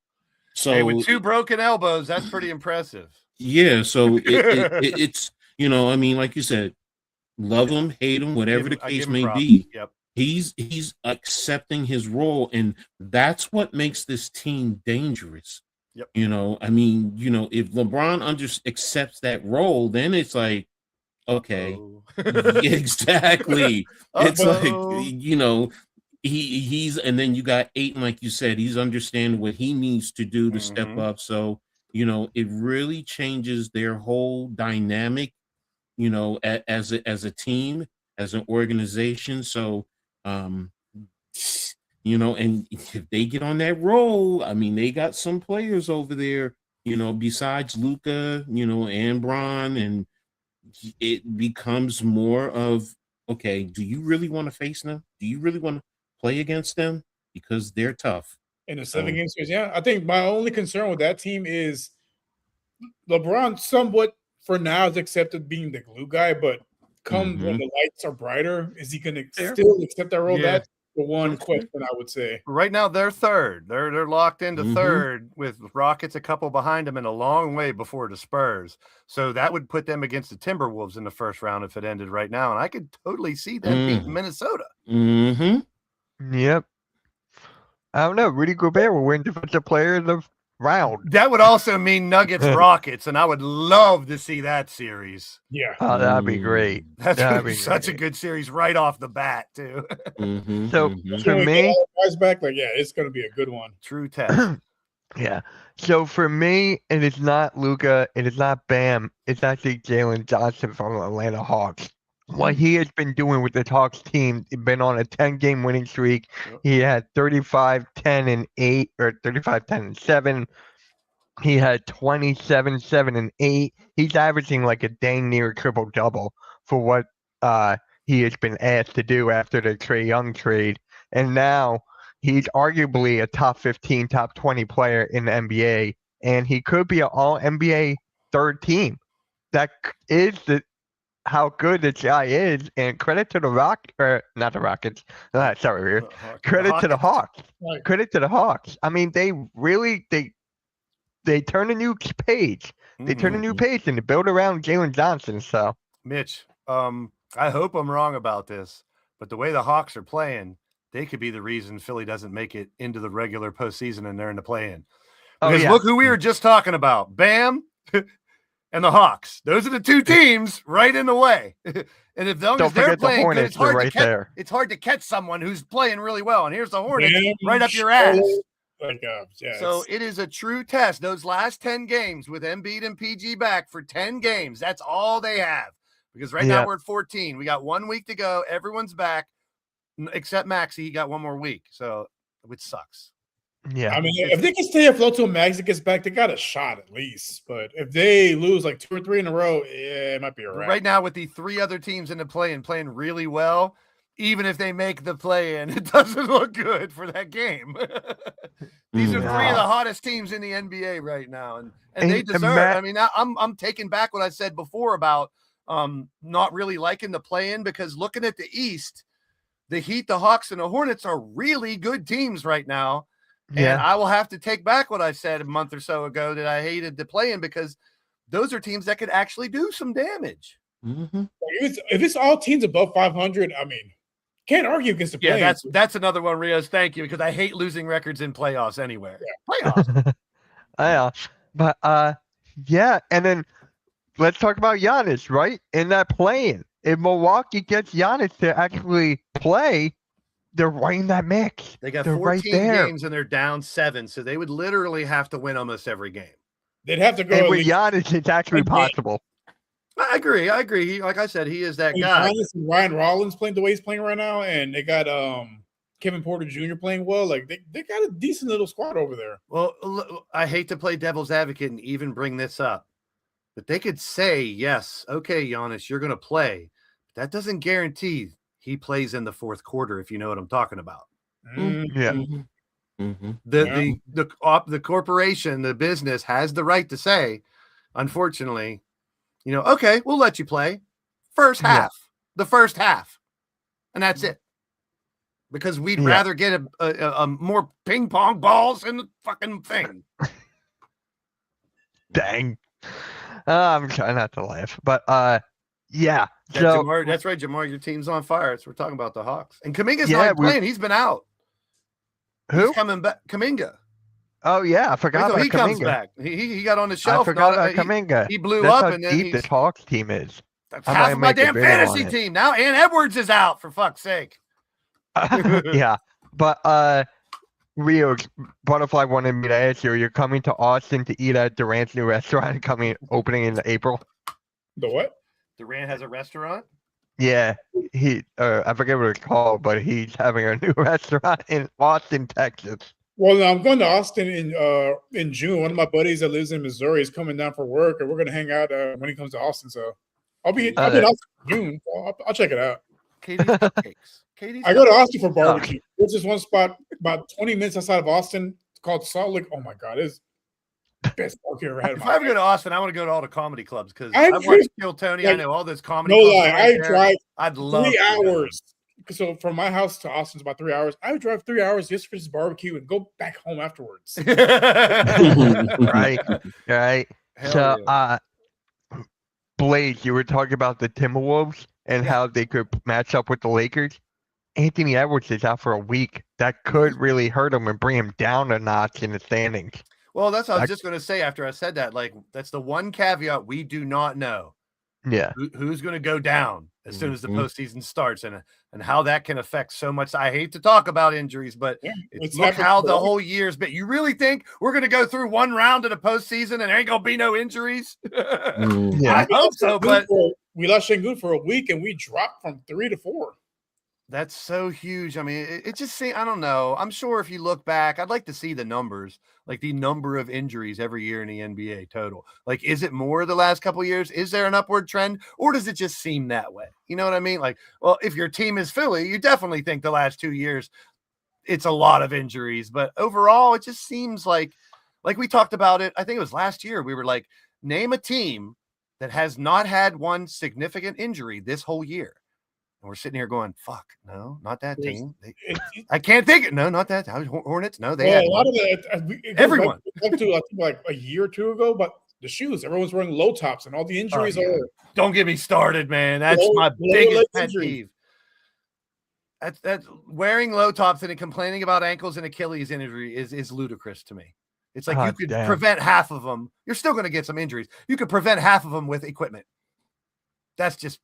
So Hey, with 2 broken elbows, that's pretty impressive. yeah, so it's I mean, like you said, love him, hate him, whatever the I case give him may props. be. Yep. He's accepting his role, and that's what makes this team dangerous. Yep. I mean, if LeBron accepts that role, then it's like, okay, exactly. It's like, he's and then you got Ayton, like you said, he's understanding what he needs to do to step up. So, it really changes their whole dynamic, as a team, as an organization. So, and if they get on that roll, I mean, they got some players over there, besides Luka, and Bron, and it becomes more of, okay, do you really want to face them? Do you really want to play against them? Because they're tough. In the 7-game series, yeah. I think my only concern with that team is LeBron somewhat, for now, has accepted being the glue guy, but come when the lights are brighter, is he going to still accept that role? Yeah. That's the one question I would say. Right now, they're third. They're locked into third with Rockets a couple behind them and a long way before the Spurs. So that would put them against the Timberwolves in the first round if it ended right now. And I could totally see them beating Minnesota. Yep. I don't know. Rudy Gobert will win Defensive Player of the Round. That would also mean Nuggets Rockets, and I would love to see that series. Yeah. Oh, that'd be great. That'd be such a good series right off the bat, too. So for me, guys back, like, yeah, it's going to be a good one. True test. Yeah. So for me, it is not Luka. It is not Bam. It's actually Jalen Johnson from Atlanta Hawks. What he has been doing with the Hawks team, been on a 10-game winning streak. He had 35, 10, and 8, or 35, 10, and 7. He had 27, 7, and 8. He's averaging like a dang near triple-double for what he has been asked to do after the Trae Young trade. And now he's arguably a top 15, top 20 player in the NBA, and he could be an all-NBA third team. That is how good this guy is, and credit to the not the Rockets. Sorry, credit to the Hawks. Right. Credit to the Hawks. I mean, they really they turn a new page. They turn a new page and they build around Jalen Johnson. So, Mitch, I hope I'm wrong about this, but the way the Hawks are playing, they could be the reason Philly doesn't make it into the regular postseason and they're in the play-in. Because look who we were just talking about, Bam and the Hawks. Those are the two teams right in the way. And if they're playing good, it's hard to catch someone who's playing really well. And here's the Hornets right up your ass. So it is a true test. Those last 10 games with Embiid and PG back for 10 games, that's all they have. Because right now we're at 14. We got 1 week to go. Everyone's back except Maxey. He got 1 more week. So which sucks. Yeah. I mean, if they can stay afloat till Maxey gets back, they got a shot at least. But if they lose like 2 or 3 in a row, it might be a wrap. Right now, with the 3 other teams in the play-in playing really well, even if they make the play-in, it doesn't look good for that game. These are 3 of the hottest teams in the NBA right now, and they deserve. I mean, I'm taking back what I said before about not really liking the play-in, because looking at the East, the Heat, the Hawks, and the Hornets are really good teams right now. And I will have to take back what I said a month or so ago that I hated the play-in, because those are teams that could actually do some damage. If it's all teams above 500, I mean, can't argue against the play-in. Yeah, that's another one, Rios. Thank you, because I hate losing records in playoffs anywhere. Yeah. Playoffs. But and then let's talk about Giannis, right? In that play-in. If Milwaukee gets Giannis to actually play, they're right in that mix. They got they're 14 right games and they're down 7, so they would literally have to win almost every game. They'd have to go. And with Giannis, it's actually possible. I agree. Like I said, he is that And guy. Giannis and Ryan Rollins playing the way he's playing right now, and they got Kevin Porter Jr. playing well. Like they got a decent little squad over there. Well, I hate to play devil's advocate and even bring this up, but they could say, yes, okay, Giannis, you're going to play. But that doesn't guarantee he plays in the fourth quarter, if you know what I'm talking about. Yeah. The corporation, the business has the right to say, unfortunately, okay, we'll let you play the first half, and that's it. Because we'd rather get a more ping pong balls in the fucking thing. Dang. I'm trying not to laugh, but yeah. Jamar, that's right, Jamar. Your team's on fire. So we're talking about the Hawks, and Kaminga's not playing. He's been out. Who? He's coming back? Kaminga. Oh yeah, I forgot about he Kaminga. Comes back. He got on the shelf. I forgot about Kaminga. He blew That's up, how and then deep this Hawks team is. That's half of my damn fantasy team now. And Edwards is out, for fuck's sake. Yeah, but Rio Butterfly wanted me to ask you: you're coming to Austin to eat at Durant's new restaurant opening in April? The what? Durant has a restaurant? Yeah, I forget what it's called, but he's having a new restaurant in Austin, Texas. Well, I'm going to Austin in June. One of my buddies that lives in Missouri is coming down for work, and we're going to hang out when he comes to Austin. So I'll be in Austin in June. I'll check it out. Katie's Cupcakes. I go to Austin for barbecue. There's this one spot about 20 minutes outside of Austin called Salt Lake. Oh my God, it's the best barbecue I've ever had. If I ever go to Austin, I want to go to all the comedy clubs because I watch Kill Tony. Like, I know all those comedy no clubs. lie, Right I drive I'd love 3 hours. So from my house to Austin's about 3 hours. I would drive 3 hours just for this barbecue and go back home afterwards. Right. Hell So, yeah. Blaze, you were talking about the Timberwolves and how they could match up with the Lakers. Anthony Edwards is out for a week. That could really hurt him and bring him down a notch in the standings. Well, that's what I was just going to say after I said that. Like, that's the one caveat we do not know. Yeah. Who's going to go down as soon as the postseason starts and how that can affect so much. I hate to talk about injuries, but look how the whole year's been. You really think we're going to go through one round of the postseason and there ain't going to be no injuries? I hope so, but we lost Şengün for a week and we dropped from 3 to 4. That's so huge. I mean, it just seems, I don't know. I'm sure if you look back, I'd like to see the numbers, like the number of injuries every year in the NBA total. Like, is it more the last couple of years? Is there an upward trend, or does it just seem that way? You know what I mean? Like, well, if your team is Philly, you definitely think the last 2 years it's a lot of injuries, but overall, it just seems like we talked about it. I think it was last year. We were like, name a team that has not had one significant injury this whole year. And we're sitting here going, fuck, no, not that team. I can't think it. No, not that. Hornets. No, they had a lot of that. Everyone. Back to, I think, like a year or two ago, but the shoes, everyone's wearing low tops and all the injuries are. Don't get me started, man. That's my biggest pet peeve. That's wearing low tops and complaining about ankles and Achilles injury is ludicrous to me. It's like you could prevent half of them. You're still going to get some injuries. You could prevent half of them with equipment. That's just,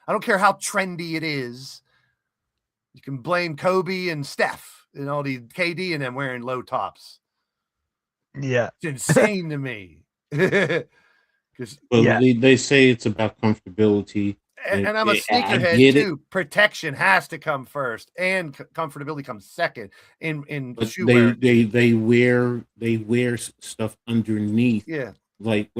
I don't care how trendy it is. You can blame Kobe and Steph and all the KD and them wearing low tops. Yeah. It's insane to me. They say it's about comfortability. And I'm a sneakerhead too. Protection has to come first, and comfortability comes second. In shoe wear. They wear stuff underneath. Yeah. Like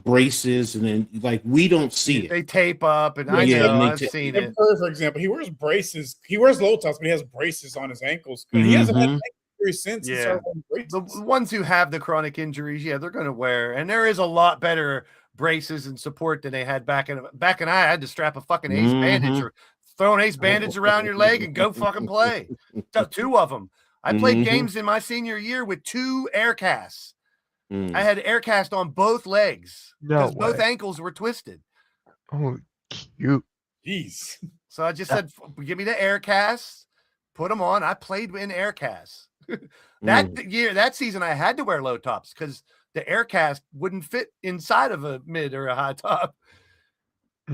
braces, and then like we don't see it. They tape up, and I've seen it. For example, he wears braces. He wears low tops, but he has braces on his ankles. He hasn't had injuries since. Yeah. The ones who have the chronic injuries, they're going to wear, and there is a lot better braces and support than they had back in. I had to strap a fucking ace bandage or throw an ace bandage around your leg and go fucking play. 2 of them. I played games in my senior year with 2 air casts. I had air cast on both legs because both ankles were twisted. Oh, cute. Jeez. So I just said, give me the air casts, put them on. I played in air casts. That season, I had to wear low tops because the air cast wouldn't fit inside of a mid or a high top.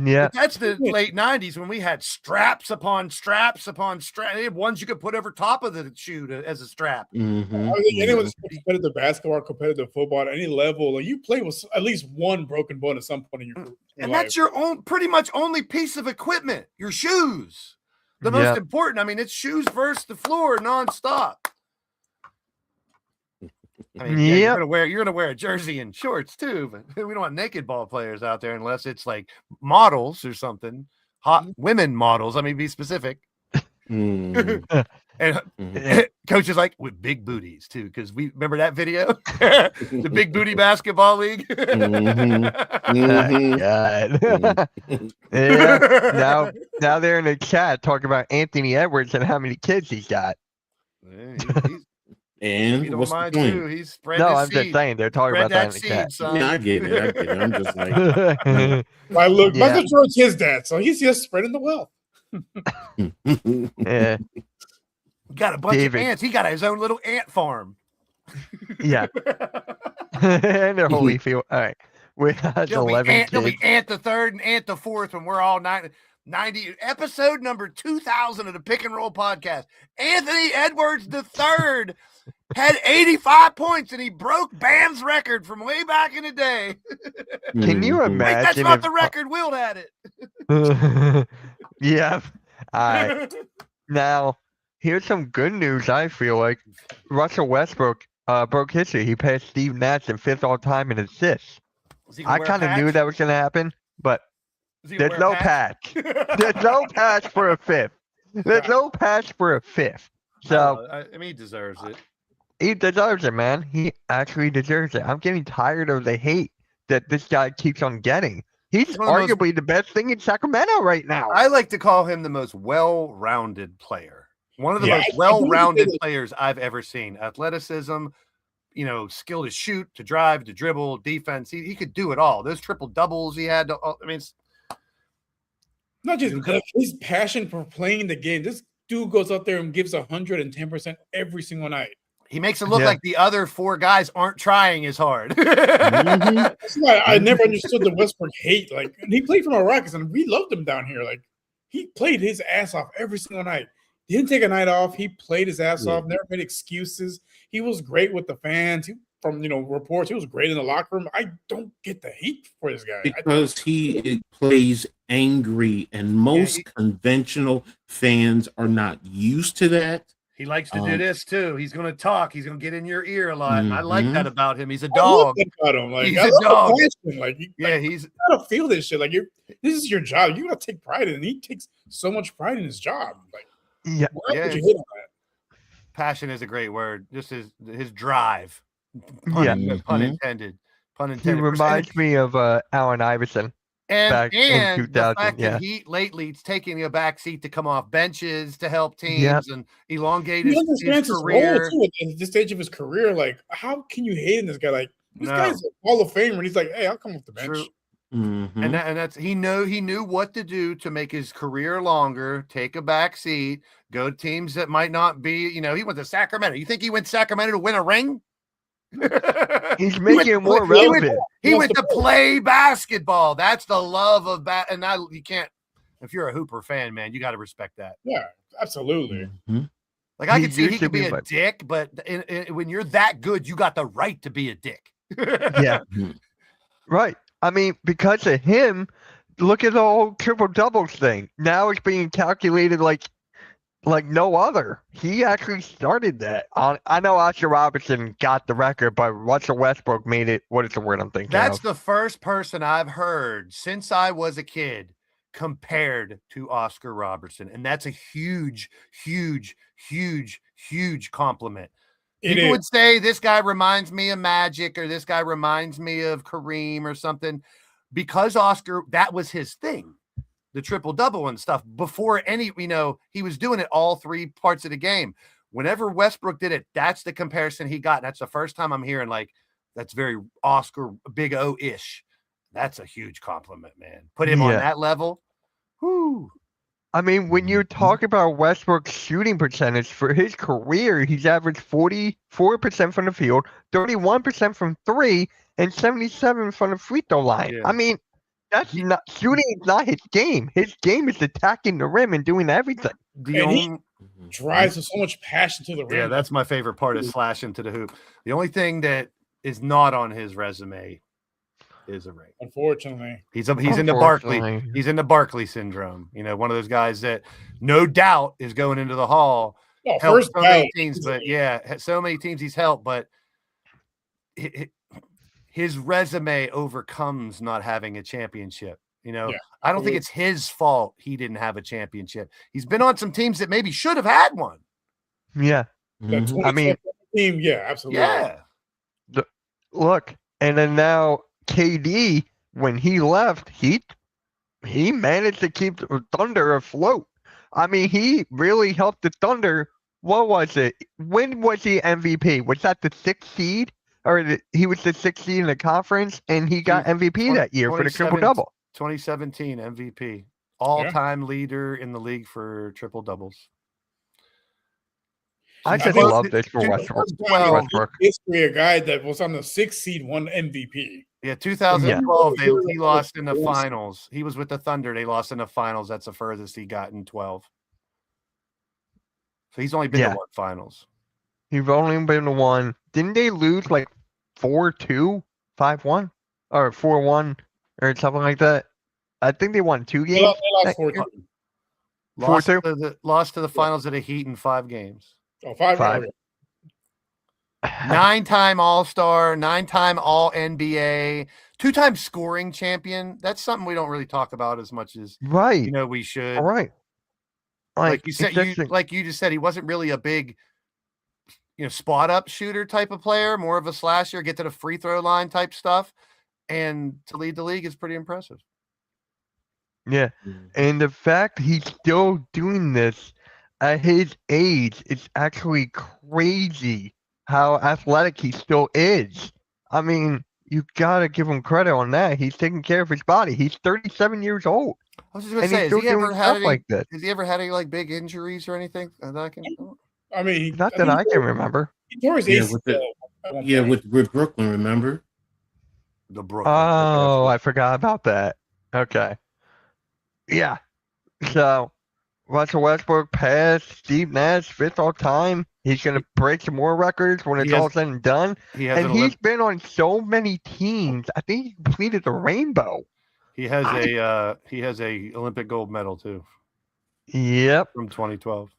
Yeah. But that's the late 90s when we had straps upon straps upon straps. They had ones you could put over top of the shoe as a strap. Mm-hmm. I think anyone's competitive basketball, competitive football at any level, like you play with at least one broken bone at some point in your life. And that's your own pretty much only piece of equipment, your shoes. The most important. I mean, it's shoes versus the floor nonstop. I mean, you're gonna wear a jersey and shorts too, but we don't want naked ball players out there unless it's like models or something. Hot women models. I mean, be specific. And coach is like with big booties too, because we remember that video, the big booty basketball league. Yeah. Now they're in the chat talking about Anthony Edwards and how many kids he's got. And he don't what's mind the point? too. He's spreading No, his I'm just seed. saying they're talking Spread about that that in the chat. seed, son. Yeah, I get it. I'm just like, I look, Michael Jordan's his dad, so he's just spreading the wealth. Yeah. Got a bunch of ants. He got his own little ant farm. Yeah. And they're Holyfield. All right. We had 11 kids. There'll be Ant the third and Ant the fourth when we're all 90 episode number 2000 of the Pick and Roll podcast. Anthony Edwards the third had 85 points and he broke Bam's record from way back in the day. Can you imagine? Wait, that's not the record. Wilt had it. Yeah. All right. Now, here's some good news. I feel like Russell Westbrook broke history. He passed Steve Nash in 5th all time in assists. I kind of knew that was going to happen, but there's no patch. There's no patch for a 5th. There's no patch for a 5th. So I mean, he deserves it. He deserves it, man. He actually deserves it. I'm getting tired of the hate that this guy keeps on getting. He's arguably the best thing in Sacramento right now. I like to call him the most well-rounded player. One of the most well-rounded players I've ever seen. Athleticism, skill to shoot, to drive, to dribble, defense. He could do it all. Those triple doubles he had. I mean, it's not just his passion for playing the game. This dude goes out there and gives 110% every single night. He makes it look like the other 4 guys aren't trying as hard. That's why I never understood the Westbrook hate. Like, and he played for my Rockets, and we loved him down here. Like, he played his ass off every single night. He didn't take a night off. He played his ass off. Never made excuses. He was great with the fans. From reports, he was great in the locker room. I don't get the hate for this guy because he plays angry, and most conventional fans are not used to that. He likes to do this too. He's going to talk. He's going to get in your ear a lot. And I like that about him. He's a dog. He's a dog. He's got to feel this shit. Like, this is your job. You got to take pride in it. And he takes so much pride in his job. Like, why would you hit on that? Passion is a great word. Just his drive. Pun intended. Pun intended. He reminds me of Allen Iverson. Back in 2000, the fact that he lately is taking a back seat to come off benches to help teams and elongate his career. Too, at this stage of his career, like, how can you hate on this guy? Like, this guy's a Hall of Famer, and he's like, "Hey, I'll come off the bench." And that's he knew what to do to make his career longer. Take a back seat, go to teams that might not be. He went to Sacramento. You think he went to Sacramento to win a ring? He's making it more relevant. He went to play basketball. That's the love of and you can't. If you're a Hooper fan, man, you got to respect that. Yeah, absolutely. Like, I can see he could be a dick, but when you're that good, you got the right to be a dick. Yeah, right. I mean, because of him, look at the whole triple doubles thing. Now it's being calculated like no other. He actually started that. I know Oscar Robertson got the record, but Russell Westbrook made it. What is the word I'm thinking That's of? the first person I've heard since I was a kid compared to Oscar Robertson. And that's a huge, huge, huge, huge compliment. People would say this guy reminds me of Magic, or this guy reminds me of Kareem or something, because Oscar, that was his thing. The triple double and stuff before he was doing it all 3 parts of the game. Whenever Westbrook did it, that's the comparison he got. And that's the first time I'm hearing that's very Oscar Big O-ish. That's a huge compliment, man. Put him on that level. Whoo. I mean, when you talk about Westbrook's shooting percentage for his career, he's averaged 44% from the field, 31% from 3, and 77% from the free throw line. Yeah. I mean, That's not shooting is not his game. His game is attacking the rim and doing everything. The And he only drives with so much passion to the rim. Yeah, that's my favorite part is slashing to the hoop. The only thing that is not on his resume is a ring. Unfortunately. He's in the Barkley. Unfortunately. He's in the Barkley syndrome. You know, one of those guys that no doubt is going into the Hall. No, Helped first so many ballot. teams, but yeah, so many teams he's helped, but his resume overcomes not having a championship. You know, Yeah, I don't think it's his fault he didn't have a championship. He's been on some teams that maybe should have had one. Yeah. That Mhm. I mean, team, yeah, absolutely. Yeah. look, and then now KD, when he left, he managed to keep the Thunder afloat. I mean, he really helped the Thunder. What was it? When was he MVP? Was that the 6th seed? Or he was the 6th seed in the conference, and he got MVP that year for the triple double. 2017 MVP, all-time leader in the league for triple doubles. I just think love this for Westbrook. 2012. History, a guy that was on the 6th seed won MVP. Yeah, 2012, he lost in the finals. He was with the Thunder. They lost in the finals. That's the furthest he got in 12. So he's only been to one finals. He's only been to one. Didn't they lose like 4-2, 5-1, or 4-1, or something like that? I think they won 2 games. They lost 4-2. Lost to the finals of the Heat in 5 games. Oh, 5. 9-time All-Star, 9-time All-NBA, 2-time scoring champion. That's something we don't really talk about as much as right. We should. All right. Like you said, you just said, he wasn't really a big, spot up shooter type of player, more of a slasher, get to the free throw line type stuff. And to lead the league is pretty impressive. Yeah. And the fact he's still doing this at his age is actually crazy how athletic he still is. I mean, you got to give him credit on that. He's taking care of his body. He's 37 years old. I was just going to say, has he ever had any like big injuries or anything? I mean, not that I can remember. He tore his ACL. With Brooklyn, remember? The Brooklyn. Oh, I forgot about that. Okay. Yeah. So, Russell Westbrook passed Steve Nash 5th all time. He's going to break some more records when it's all said and done. He's been on so many teams. I think he completed the rainbow. He has a Olympic gold medal too. Yep. From 2012.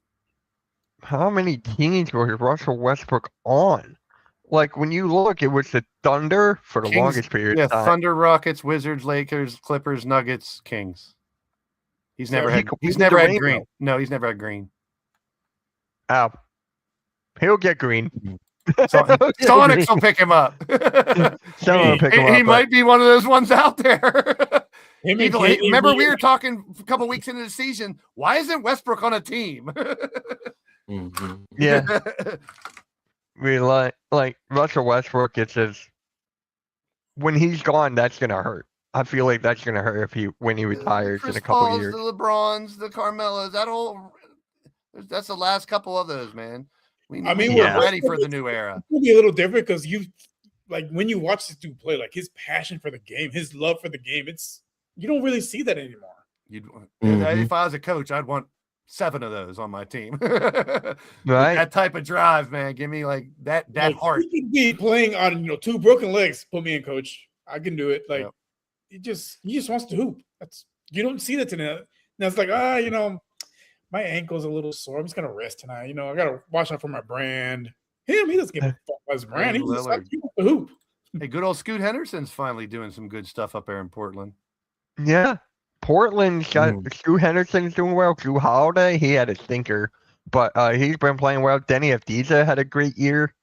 How many teams was Russell Westbrook on? Like when you look, it was the Thunder for the longest period of time. Thunder, Rockets, Wizards, Lakers, Clippers, Nuggets, Kings. He's never had green. No, he's never had green. Oh. He'll get green. Sonics will pick him up. He might be one of those ones out there. Remember, we were talking a couple weeks into the season. Why isn't Westbrook on a team? Yeah. We like Russell Westbrook. It says when he's gone, that's gonna hurt. I feel like that's gonna hurt when he retires in a couple of years. The LeBrons, the Carmelos, that's the last couple of those, man. We're ready for the new era. It'll be a little different because when you watch this dude play, like his passion for the game, his love for the game, you don't really see that anymore. If I was a coach, I'd want 7 of those on my team. Right? That type of drive, man. Give me like that heart. He can be playing on 2 broken legs. Put me in, coach. I can do it. Like he just wants to hoop. You don't see that today. Now it's like my ankle's a little sore. I'm just gonna rest tonight. I gotta watch out for my brand. He doesn't give a fuck about his brand. He just wants to hoop. Hey, good old Scoot Henderson's finally doing some good stuff up there in Portland. Yeah. Portland's got Scoot Henderson's doing well. Drew Holiday, he had a stinker, but he's been playing well. Denny Avdija had a great year.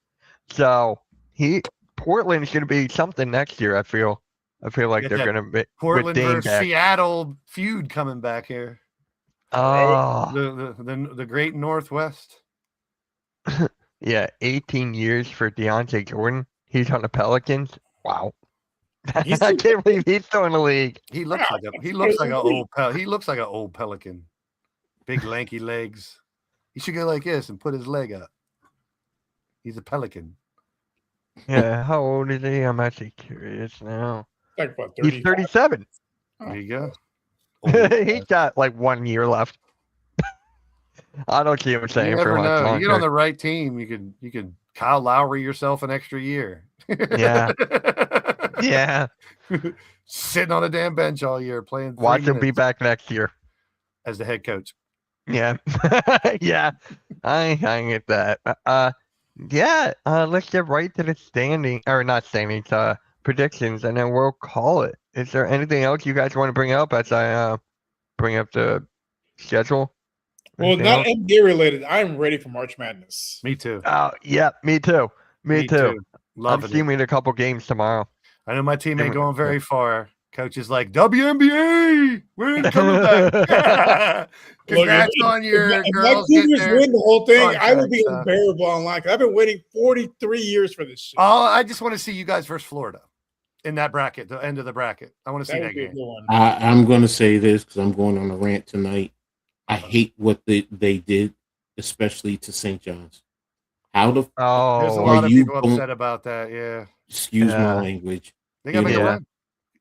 So Portland's gonna be something next year, I feel like they're gonna be Portland versus Seattle feud coming back here. Oh, the great Northwest. Yeah, 18 years for DeAndre Jordan. He's on the Pelicans. Wow. I can't believe he's still in the league. He looks like an old Pelican. Big lanky legs. He should go like this and put his leg up. He's a Pelican. Yeah, how old is he? I'm actually curious now. Like what, he's 37. There you go. He's got like 1 year left. I don't see him You staying for never much know. You longer. get on the right team, you could Kyle Lowry yourself an extra year. Yeah. Yeah. Sitting on a damn bench all year playing 3 Watch him be minutes back next year. as the head coach. Yeah. Yeah. I get that. Yeah. Let's get right to the standing or not standings, predictions, and then we'll call it. Is there anything else you guys want to bring up as I bring up the schedule? Well, Anything not else? NBA related. I'm ready for March Madness. Me too. Oh, yeah, me too. Me too. I'm Loving it. streaming a couple games tomorrow. I know my team ain't Streaming- going very far. Coach is like, WNBA, we ain't coming back. Congrats on your if my girls getting Cougars their win the whole thing, I will be contracts, unbearable online because I've been waiting 43 years for this shit. Oh, I just want to see you guys versus Florida in that bracket, the end of the bracket. I want to see That that would be a game. good one. I'm going to say this because I'm going on a rant tonight. I hate what they did, especially to St. John's. How the There's a Oh, lot of you people don't- upset about that. Yeah, excuse Yeah. my language? they got to make a Yeah. run.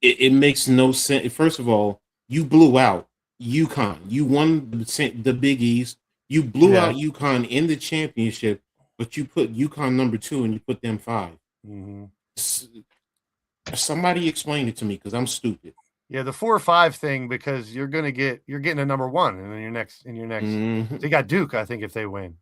It makes no sense. First of all, you blew out UConn. You won the Big East. You blew Yeah. out UConn in the championship, but you put UConn number 2 and you put them 5. Mhm. Somebody explain it to me because I'm stupid. Yeah, the 4 or 5 thing because you're getting a number 1 in your next. Mhm. They got Duke, I think, if they win.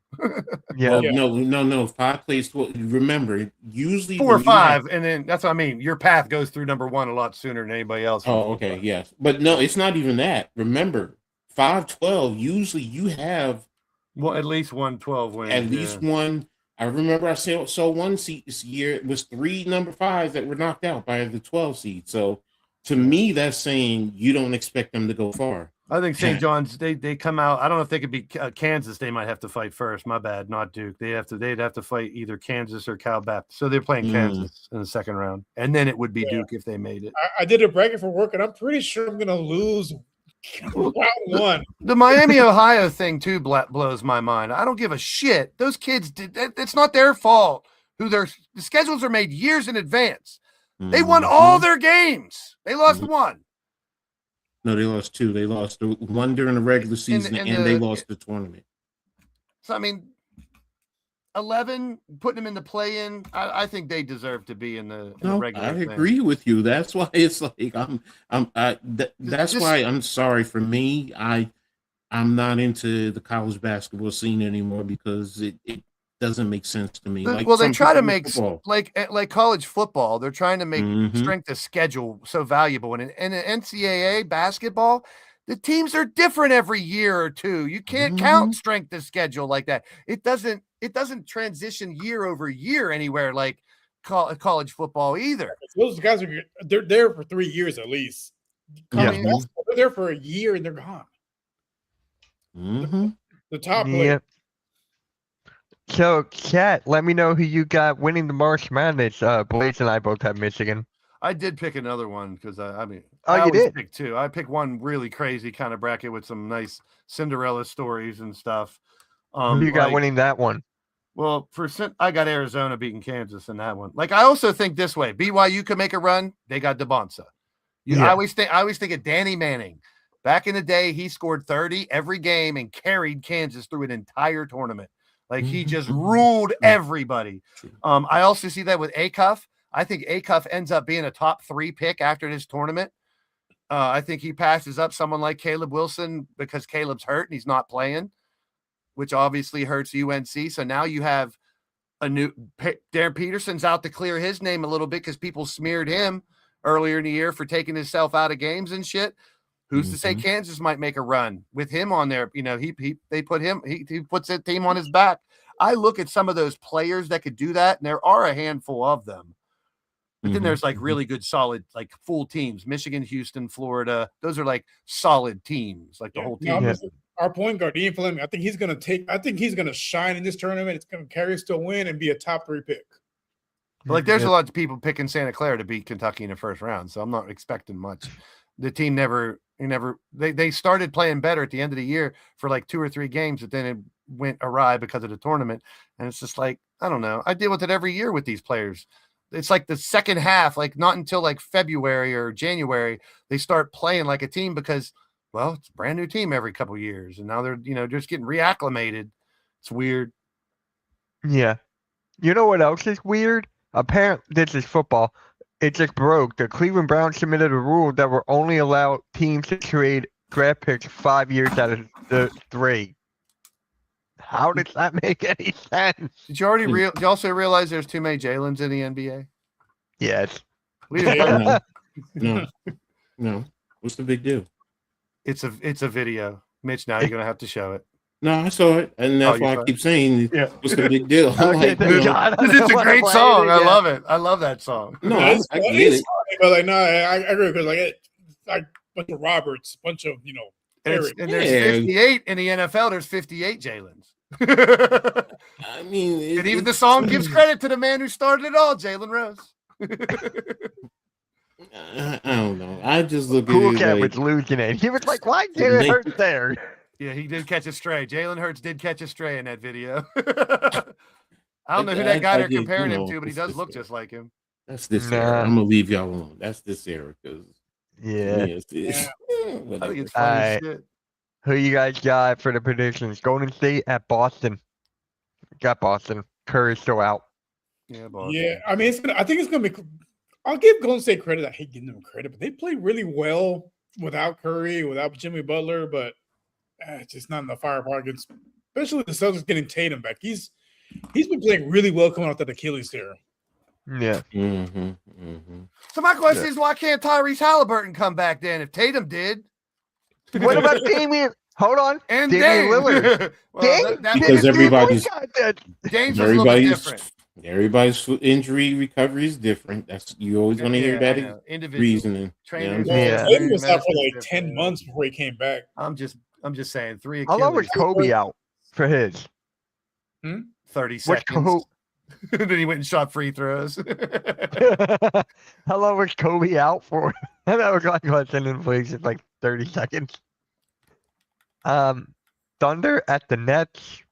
yeah. Well, Yeah. no. 5 plays 12. Remember, usually 4 or when you have- 5, and then that's what I mean. Your path goes through number 1 a lot sooner than anybody else. from Oh, 4 or okay, 5. yes, but no, it's not even that. Remember, 5-12. Usually, you have Well, at least 1-12 wins. at least one. I remember I saw one seed this year. It was 3 number 5s that were knocked out by the 12 seed. So to me, that's saying you don't expect them to go far. I think St. John's they come out. I don't know if they could beat Kansas. They might have to fight first. My bad, not Duke. They'd have to fight either Kansas or Cal Baptist. So they're playing Kansas in the second round, and then it would be Duke if they made it. I did a bracket for work, and I'm pretty sure I'm going to lose round 1. The Miami Ohio thing too blows my mind. I don't give a shit. Those kids did. It's not their fault. The schedules are made years in advance. They won all their games. They lost one. No, they lost 2. They lost one during the regular season, and they lost the tournament. So I mean, 11 putting them in the play-in. I think they deserve to be in the regular. I thing. agree with you. That's why it's like that's why I'm sorry for me. I'm not into the college basketball scene anymore because it doesn't make sense to me. Like Well, they try to some make football. like college football. They're trying to make Mhm. strength of schedule so valuable. And in NCAA basketball, the teams are different every year or two. You can't count strength of schedule like that. It doesn't transition year over year anywhere like college football either. Those guys they're there for 3 years at least. Yeah. They're there for a year and they're gone. Mhm. The top Yeah. So, chat, let me know who you got winning the March Madness. Blaze and I both have Michigan. I did pick another one because I mean, Oh, I you always did? pick 2. I picked one really crazy kind of bracket with some nice Cinderella stories and stuff. Who you got like- winning that one? Well, I got Arizona beating Kansas in that one. Like I also think this way: BYU could make a run. They got DeBonsa. Yeah. I always think of Danny Manning. Back in the day, he scored 30 every game and carried Kansas through an entire tournament. Like he just ruled everybody. I also see that with Acuff. I think Acuff ends up being a top 3 pick after this tournament. I think he passes up someone like Caleb Wilson because Caleb's hurt and he's not playing, which obviously hurts UNC. So now you have a new Darren Peterson's out to clear his name a little bit because people smeared him earlier in the year for taking himself out of games and shit. Who's to say Kansas might make a run with him on there? You know, he puts that team on his back. I look at some of those players that could do that, and there are a handful of them. But then there's like really good, solid, like full teams. Michigan, Houston, Florida. Those are like solid teams, like the whole team. Yeah. Our point guard, Ian Fleming, I think he's going to shine in this tournament. It's going to carry us to win and be a top 3 pick. But like there's a lot of people picking Santa Clara to beat Kentucky in the first round, so I'm not expecting much. The team they started playing better at the end of the year for like 2 or 3 games, but then it went awry because of the tournament. And it's just like, I don't know. I deal with it every year with these players. it's like the second half, like not until like February or January, they start playing like a team because, well, it's a brand new team every couple of years. And now they're, just getting reacclimated. It's weird. Yeah. You know what else is weird? Apparently, this is football. It just broke. The Cleveland Browns submitted a rule that will only allow teams to trade draft picks 5 years out of the 3. How does that make any sense? Did you also realize there's too many Jalen's in the NBA? Yes. We didn't No. What's the big deal? It's a video. Mitch, now you're gonna have to show it. No, I saw it, and that's why I keep saying, "What's the big deal?" I'm like, God, it's a great song. I love it. I love that song. No, I get it. But like, no, I agree because like bunch of Roberts, bunch of And there's 58 in the NFL. There's 58 Jalen's. I mean, and even the song gives credit to the man who started it all, Jalen Rose. I don't know. I just look Cool at it Cat like, was losing it. He was like, "Why did it hurt there?" Yeah, he did catch a stray. Jalen Hurts did catch a stray in that video. I don't know who that guy they're comparing him to, but he does look just like him. That's this era. I'm gonna leave y'all alone. That's this era because Yeah. I think it's funny Alright. as shit. Who you guys got for the predictions? Golden State at Boston. Got Boston. Curry's still out. Yeah, boss. Yeah, I mean, I think it's gonna be. I'll give Golden State credit. I hate giving them credit, but they play really well without Curry, without Jimmy Butler. But it's just not enough firepower against, especially the Celtics getting Tatum back. He's been playing really well coming off that Achilles tear. Yeah. So my question is, why can't Tyrese Halliburton come back then if Tatum did? What about Damian? Hold on. And Damian Lillard. Well, because everybody's Dame's a little bit different. Everybody's injury recovery is different. That's you always want to hear that reasoning. Trainers, Tatum was out for like 10 months before he came back. I'm just saying 3 How long was Achilles, Kobe out for his? 30 seconds. Then he went and shot free throws. How long was Kobe out for? That was like question in place. It's like 30 seconds. Thunder at the Nets.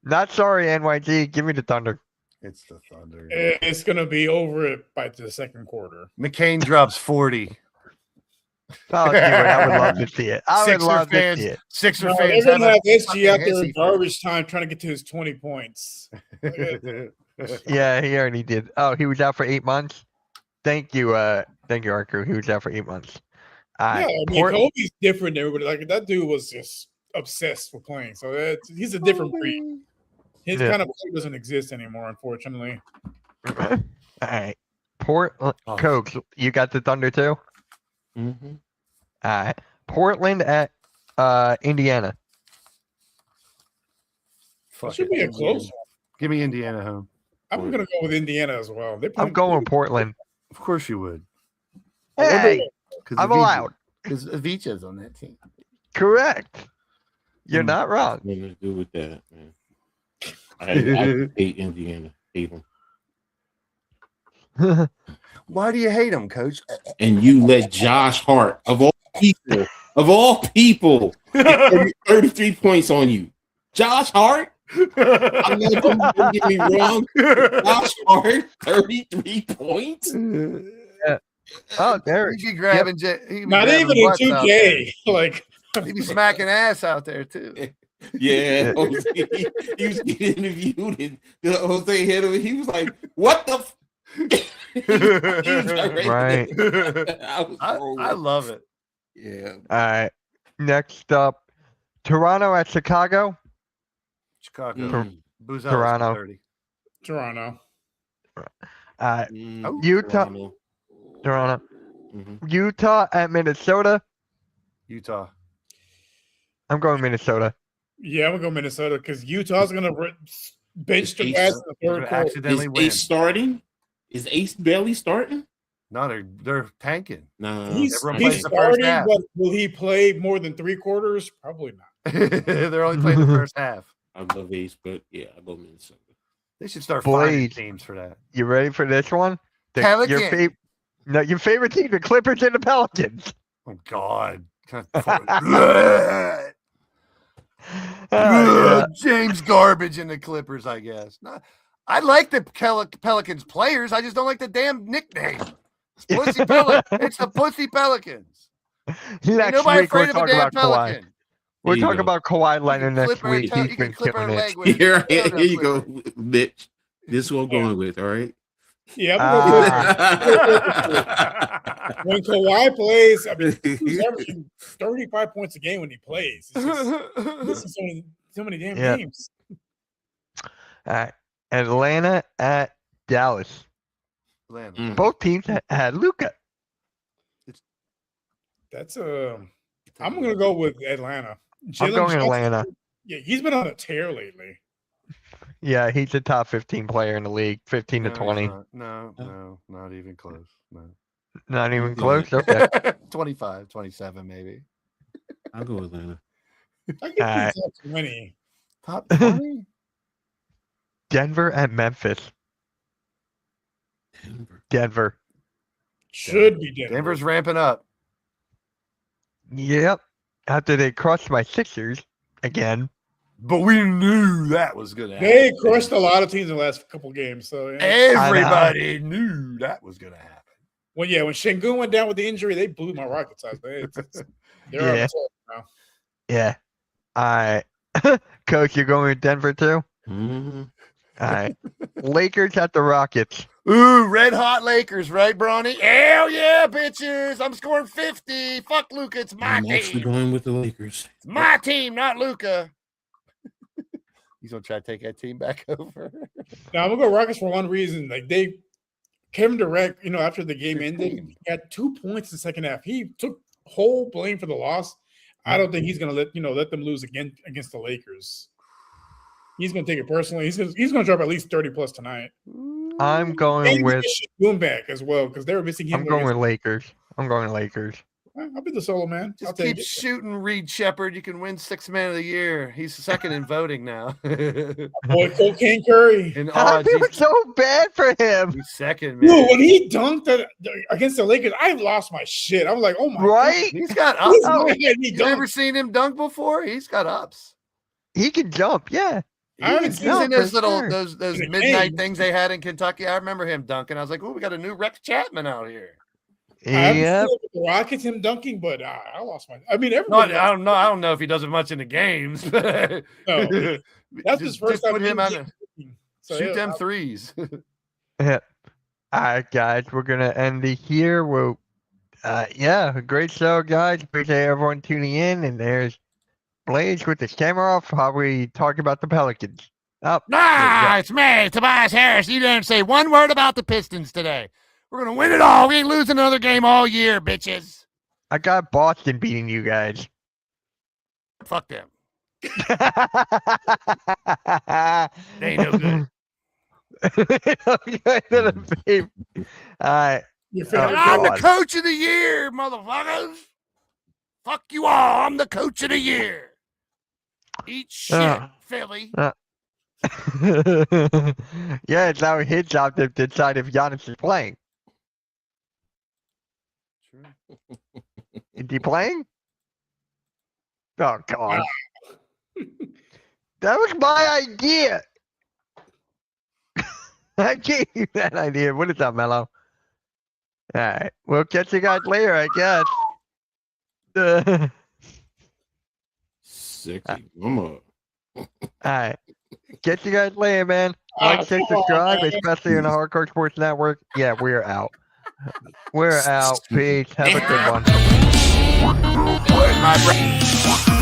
Not sorry, NYG. Give me the Thunder. It's the Thunder. It's gonna be over by the second quarter. McCain drops 40. Oh, dude, I would love to see it. I would love to see it. Sixer No, fans they're gonna have SG fucking out there in hissy garbage time trying to get to his 20 points. Yeah, he already did. Oh, he was out for 8 months. Thank you, Arco. He was out for 8 months. Yeah, I mean, Kobe's different than everybody. Like that dude was just obsessed with playing. So he's a different breed. His kind of play doesn't exist anymore, unfortunately. All right, Coach, you got the Thunder too. All right, Portland at Indiana. It should be a close one. Give me Indiana home. I'm gonna go with Indiana as well. I'm going Portland. Of course you would. Hey, I'm allowed. Because Avicii's on that team. Correct. You're not wrong. Nothing to do with that, man. I hate Indiana. Hate them. Why do you hate him, Coach? And you let Josh Hart, of all people, get 33 points on you. Josh Hart? I love him, don't get me wrong. Josh Hart, 33 points? Yeah. Oh, there. He'd be grabbing not even in 2K. Like he'd be smacking ass out there too. Yeah, Jose, he was getting interviewed, and Jose hit him. He was like, "What the?" Right. I love it. Yeah. All right. Next up, Toronto at Chicago. Chicago. Toronto. 30. Toronto. Utah. Toronto. Utah at Minnesota. Utah. I'm going Minnesota. Yeah, I'm gonna go Minnesota because Utah's gonna bench the ass in the third quarter. Accidentally win. Ace starting? Is Ace Bailey starting? No, they're tanking. No, He's plays the first starting, half. but will he play more than 3 quarters? Probably not. They're only playing the first half. I love Ace, but yeah, I go Minnesota. They should start Boys, finding teams for that. You ready for this one? Pelicans. Your favorite team, the Clippers and the Pelicans. Oh God. Yeah. James Garbage and the Clippers, I guess. I like the Pelicans players. I just don't like the damn nickname. It's Pussy It's the Pussy Pelicans. Next Nobody week we'll afraid of a talk damn about Kawhi. Pelican. We'll There you talk go. about Kawhi Leonard next Clip her week. toe- He's you been can clip her killing it. leg with Here toenail you go, clipper. Mitch. This is what I'm going with. All right. Yeah, I'm gonna go Ah. when Kawhi plays. I mean, he's averaging 35 points a game when he plays. It's just missing so many damn Yep. games. All right. Atlanta at Dallas. Atlanta. Mm. Both teams had Luka. That's I'm gonna go with Atlanta. I'm Jalen going Johnson, Atlanta. Yeah, he's been on a tear lately. Yeah, he's a top 15 player in the league, 15 to No, 20. he's not. No, not even close. No. Not even Yeah. close. Okay. 25, 27 maybe. I'll go with Atlanta. I give Alright. him top 20. Top 20? Denver at Memphis. Denver. Should be Denver. Denver's ramping up. Yep. After they crushed my Sixers again. But we knew that was going to happen. They crushed a lot of teams in the last couple games. So yeah. Everybody knew that was going to happen. When Şengün went down with the injury, they blew my Rockets out. They're on Yeah. the top now. Yeah. All right. Coach, you're going with Denver too? Mm-hmm. All right. Lakers at the Rockets. Ooh, red hot Lakers, right, Bronny? Hell yeah, bitches. I'm scoring 50. Fuck Luka. It's my I'm actually team. going with the Lakers. It's my team, not Luka. He's going to try to take that team back over. Now I'm gonna go Rockets for one reason. Like Kevin Durant, after the game ended, he had 2 points in the second half. He took whole blame for the loss. I don't think he's gonna let them lose again against the Lakers. He's gonna take it personally. He's gonna drop at least 30 plus tonight. I'm going with Boom back as well because they were missing him. I'm going with Lakers. I'm going Lakers. I'll be the solo man. I'll Just take keep it. shooting Reed Shepard. You can win 6th man of the year. He's second in voting now. Boy, Cocaine Curry. In I odds, feel so bad for him. he's second, man. Dude, when he dunked against the Lakers, I lost my shit. I was like, oh my Right? He's got God. ups. Oh, he You ever dunked. seen him dunk before? He's got ups. He can jump. Yeah. I haven't He's seen in him those for little sure. those In a midnight game. things they had in Kentucky. I remember him dunking. I was like, oh, we got a new Rex Chapman out here. I haven't Yep. seen it with the Rockets him dunking, but I lost my. I mean, No, everybody. I don't know. I don't know if he does it much in the games. No. That's his first time. Put him on. So, Shoot yeah, them threes. Yep. All right, guys. We're gonna end it here. We'll a great show, guys. Appreciate everyone tuning in. And there's Blaze with his camera off while we talk about the Pelicans. Oh, It's me, Tobias Harris. You didn't say one word about the Pistons today. We're going to win it all. We ain't losing another game all year, bitches. I got Boston beating you guys. Fuck them. They ain't no good. All right. You're Oh, finished. I'm the God. coach of the year, motherfuckers. Fuck you all. I'm the coach of the year. Eat shit, Philly. Yeah, it's now his job to decide if Giannis is playing. Is he playing? Oh, God. That was my idea. I gave you that idea. What is that, Mello? All right. We'll catch you guys later, I guess. Sicky. I'm up. All right. Catch you guys later, man. Like, share, come on, subscribe, man. especially on the Hardcore Sports Network. Yeah, we're out. We're out. Peace. Have a good one. Where's my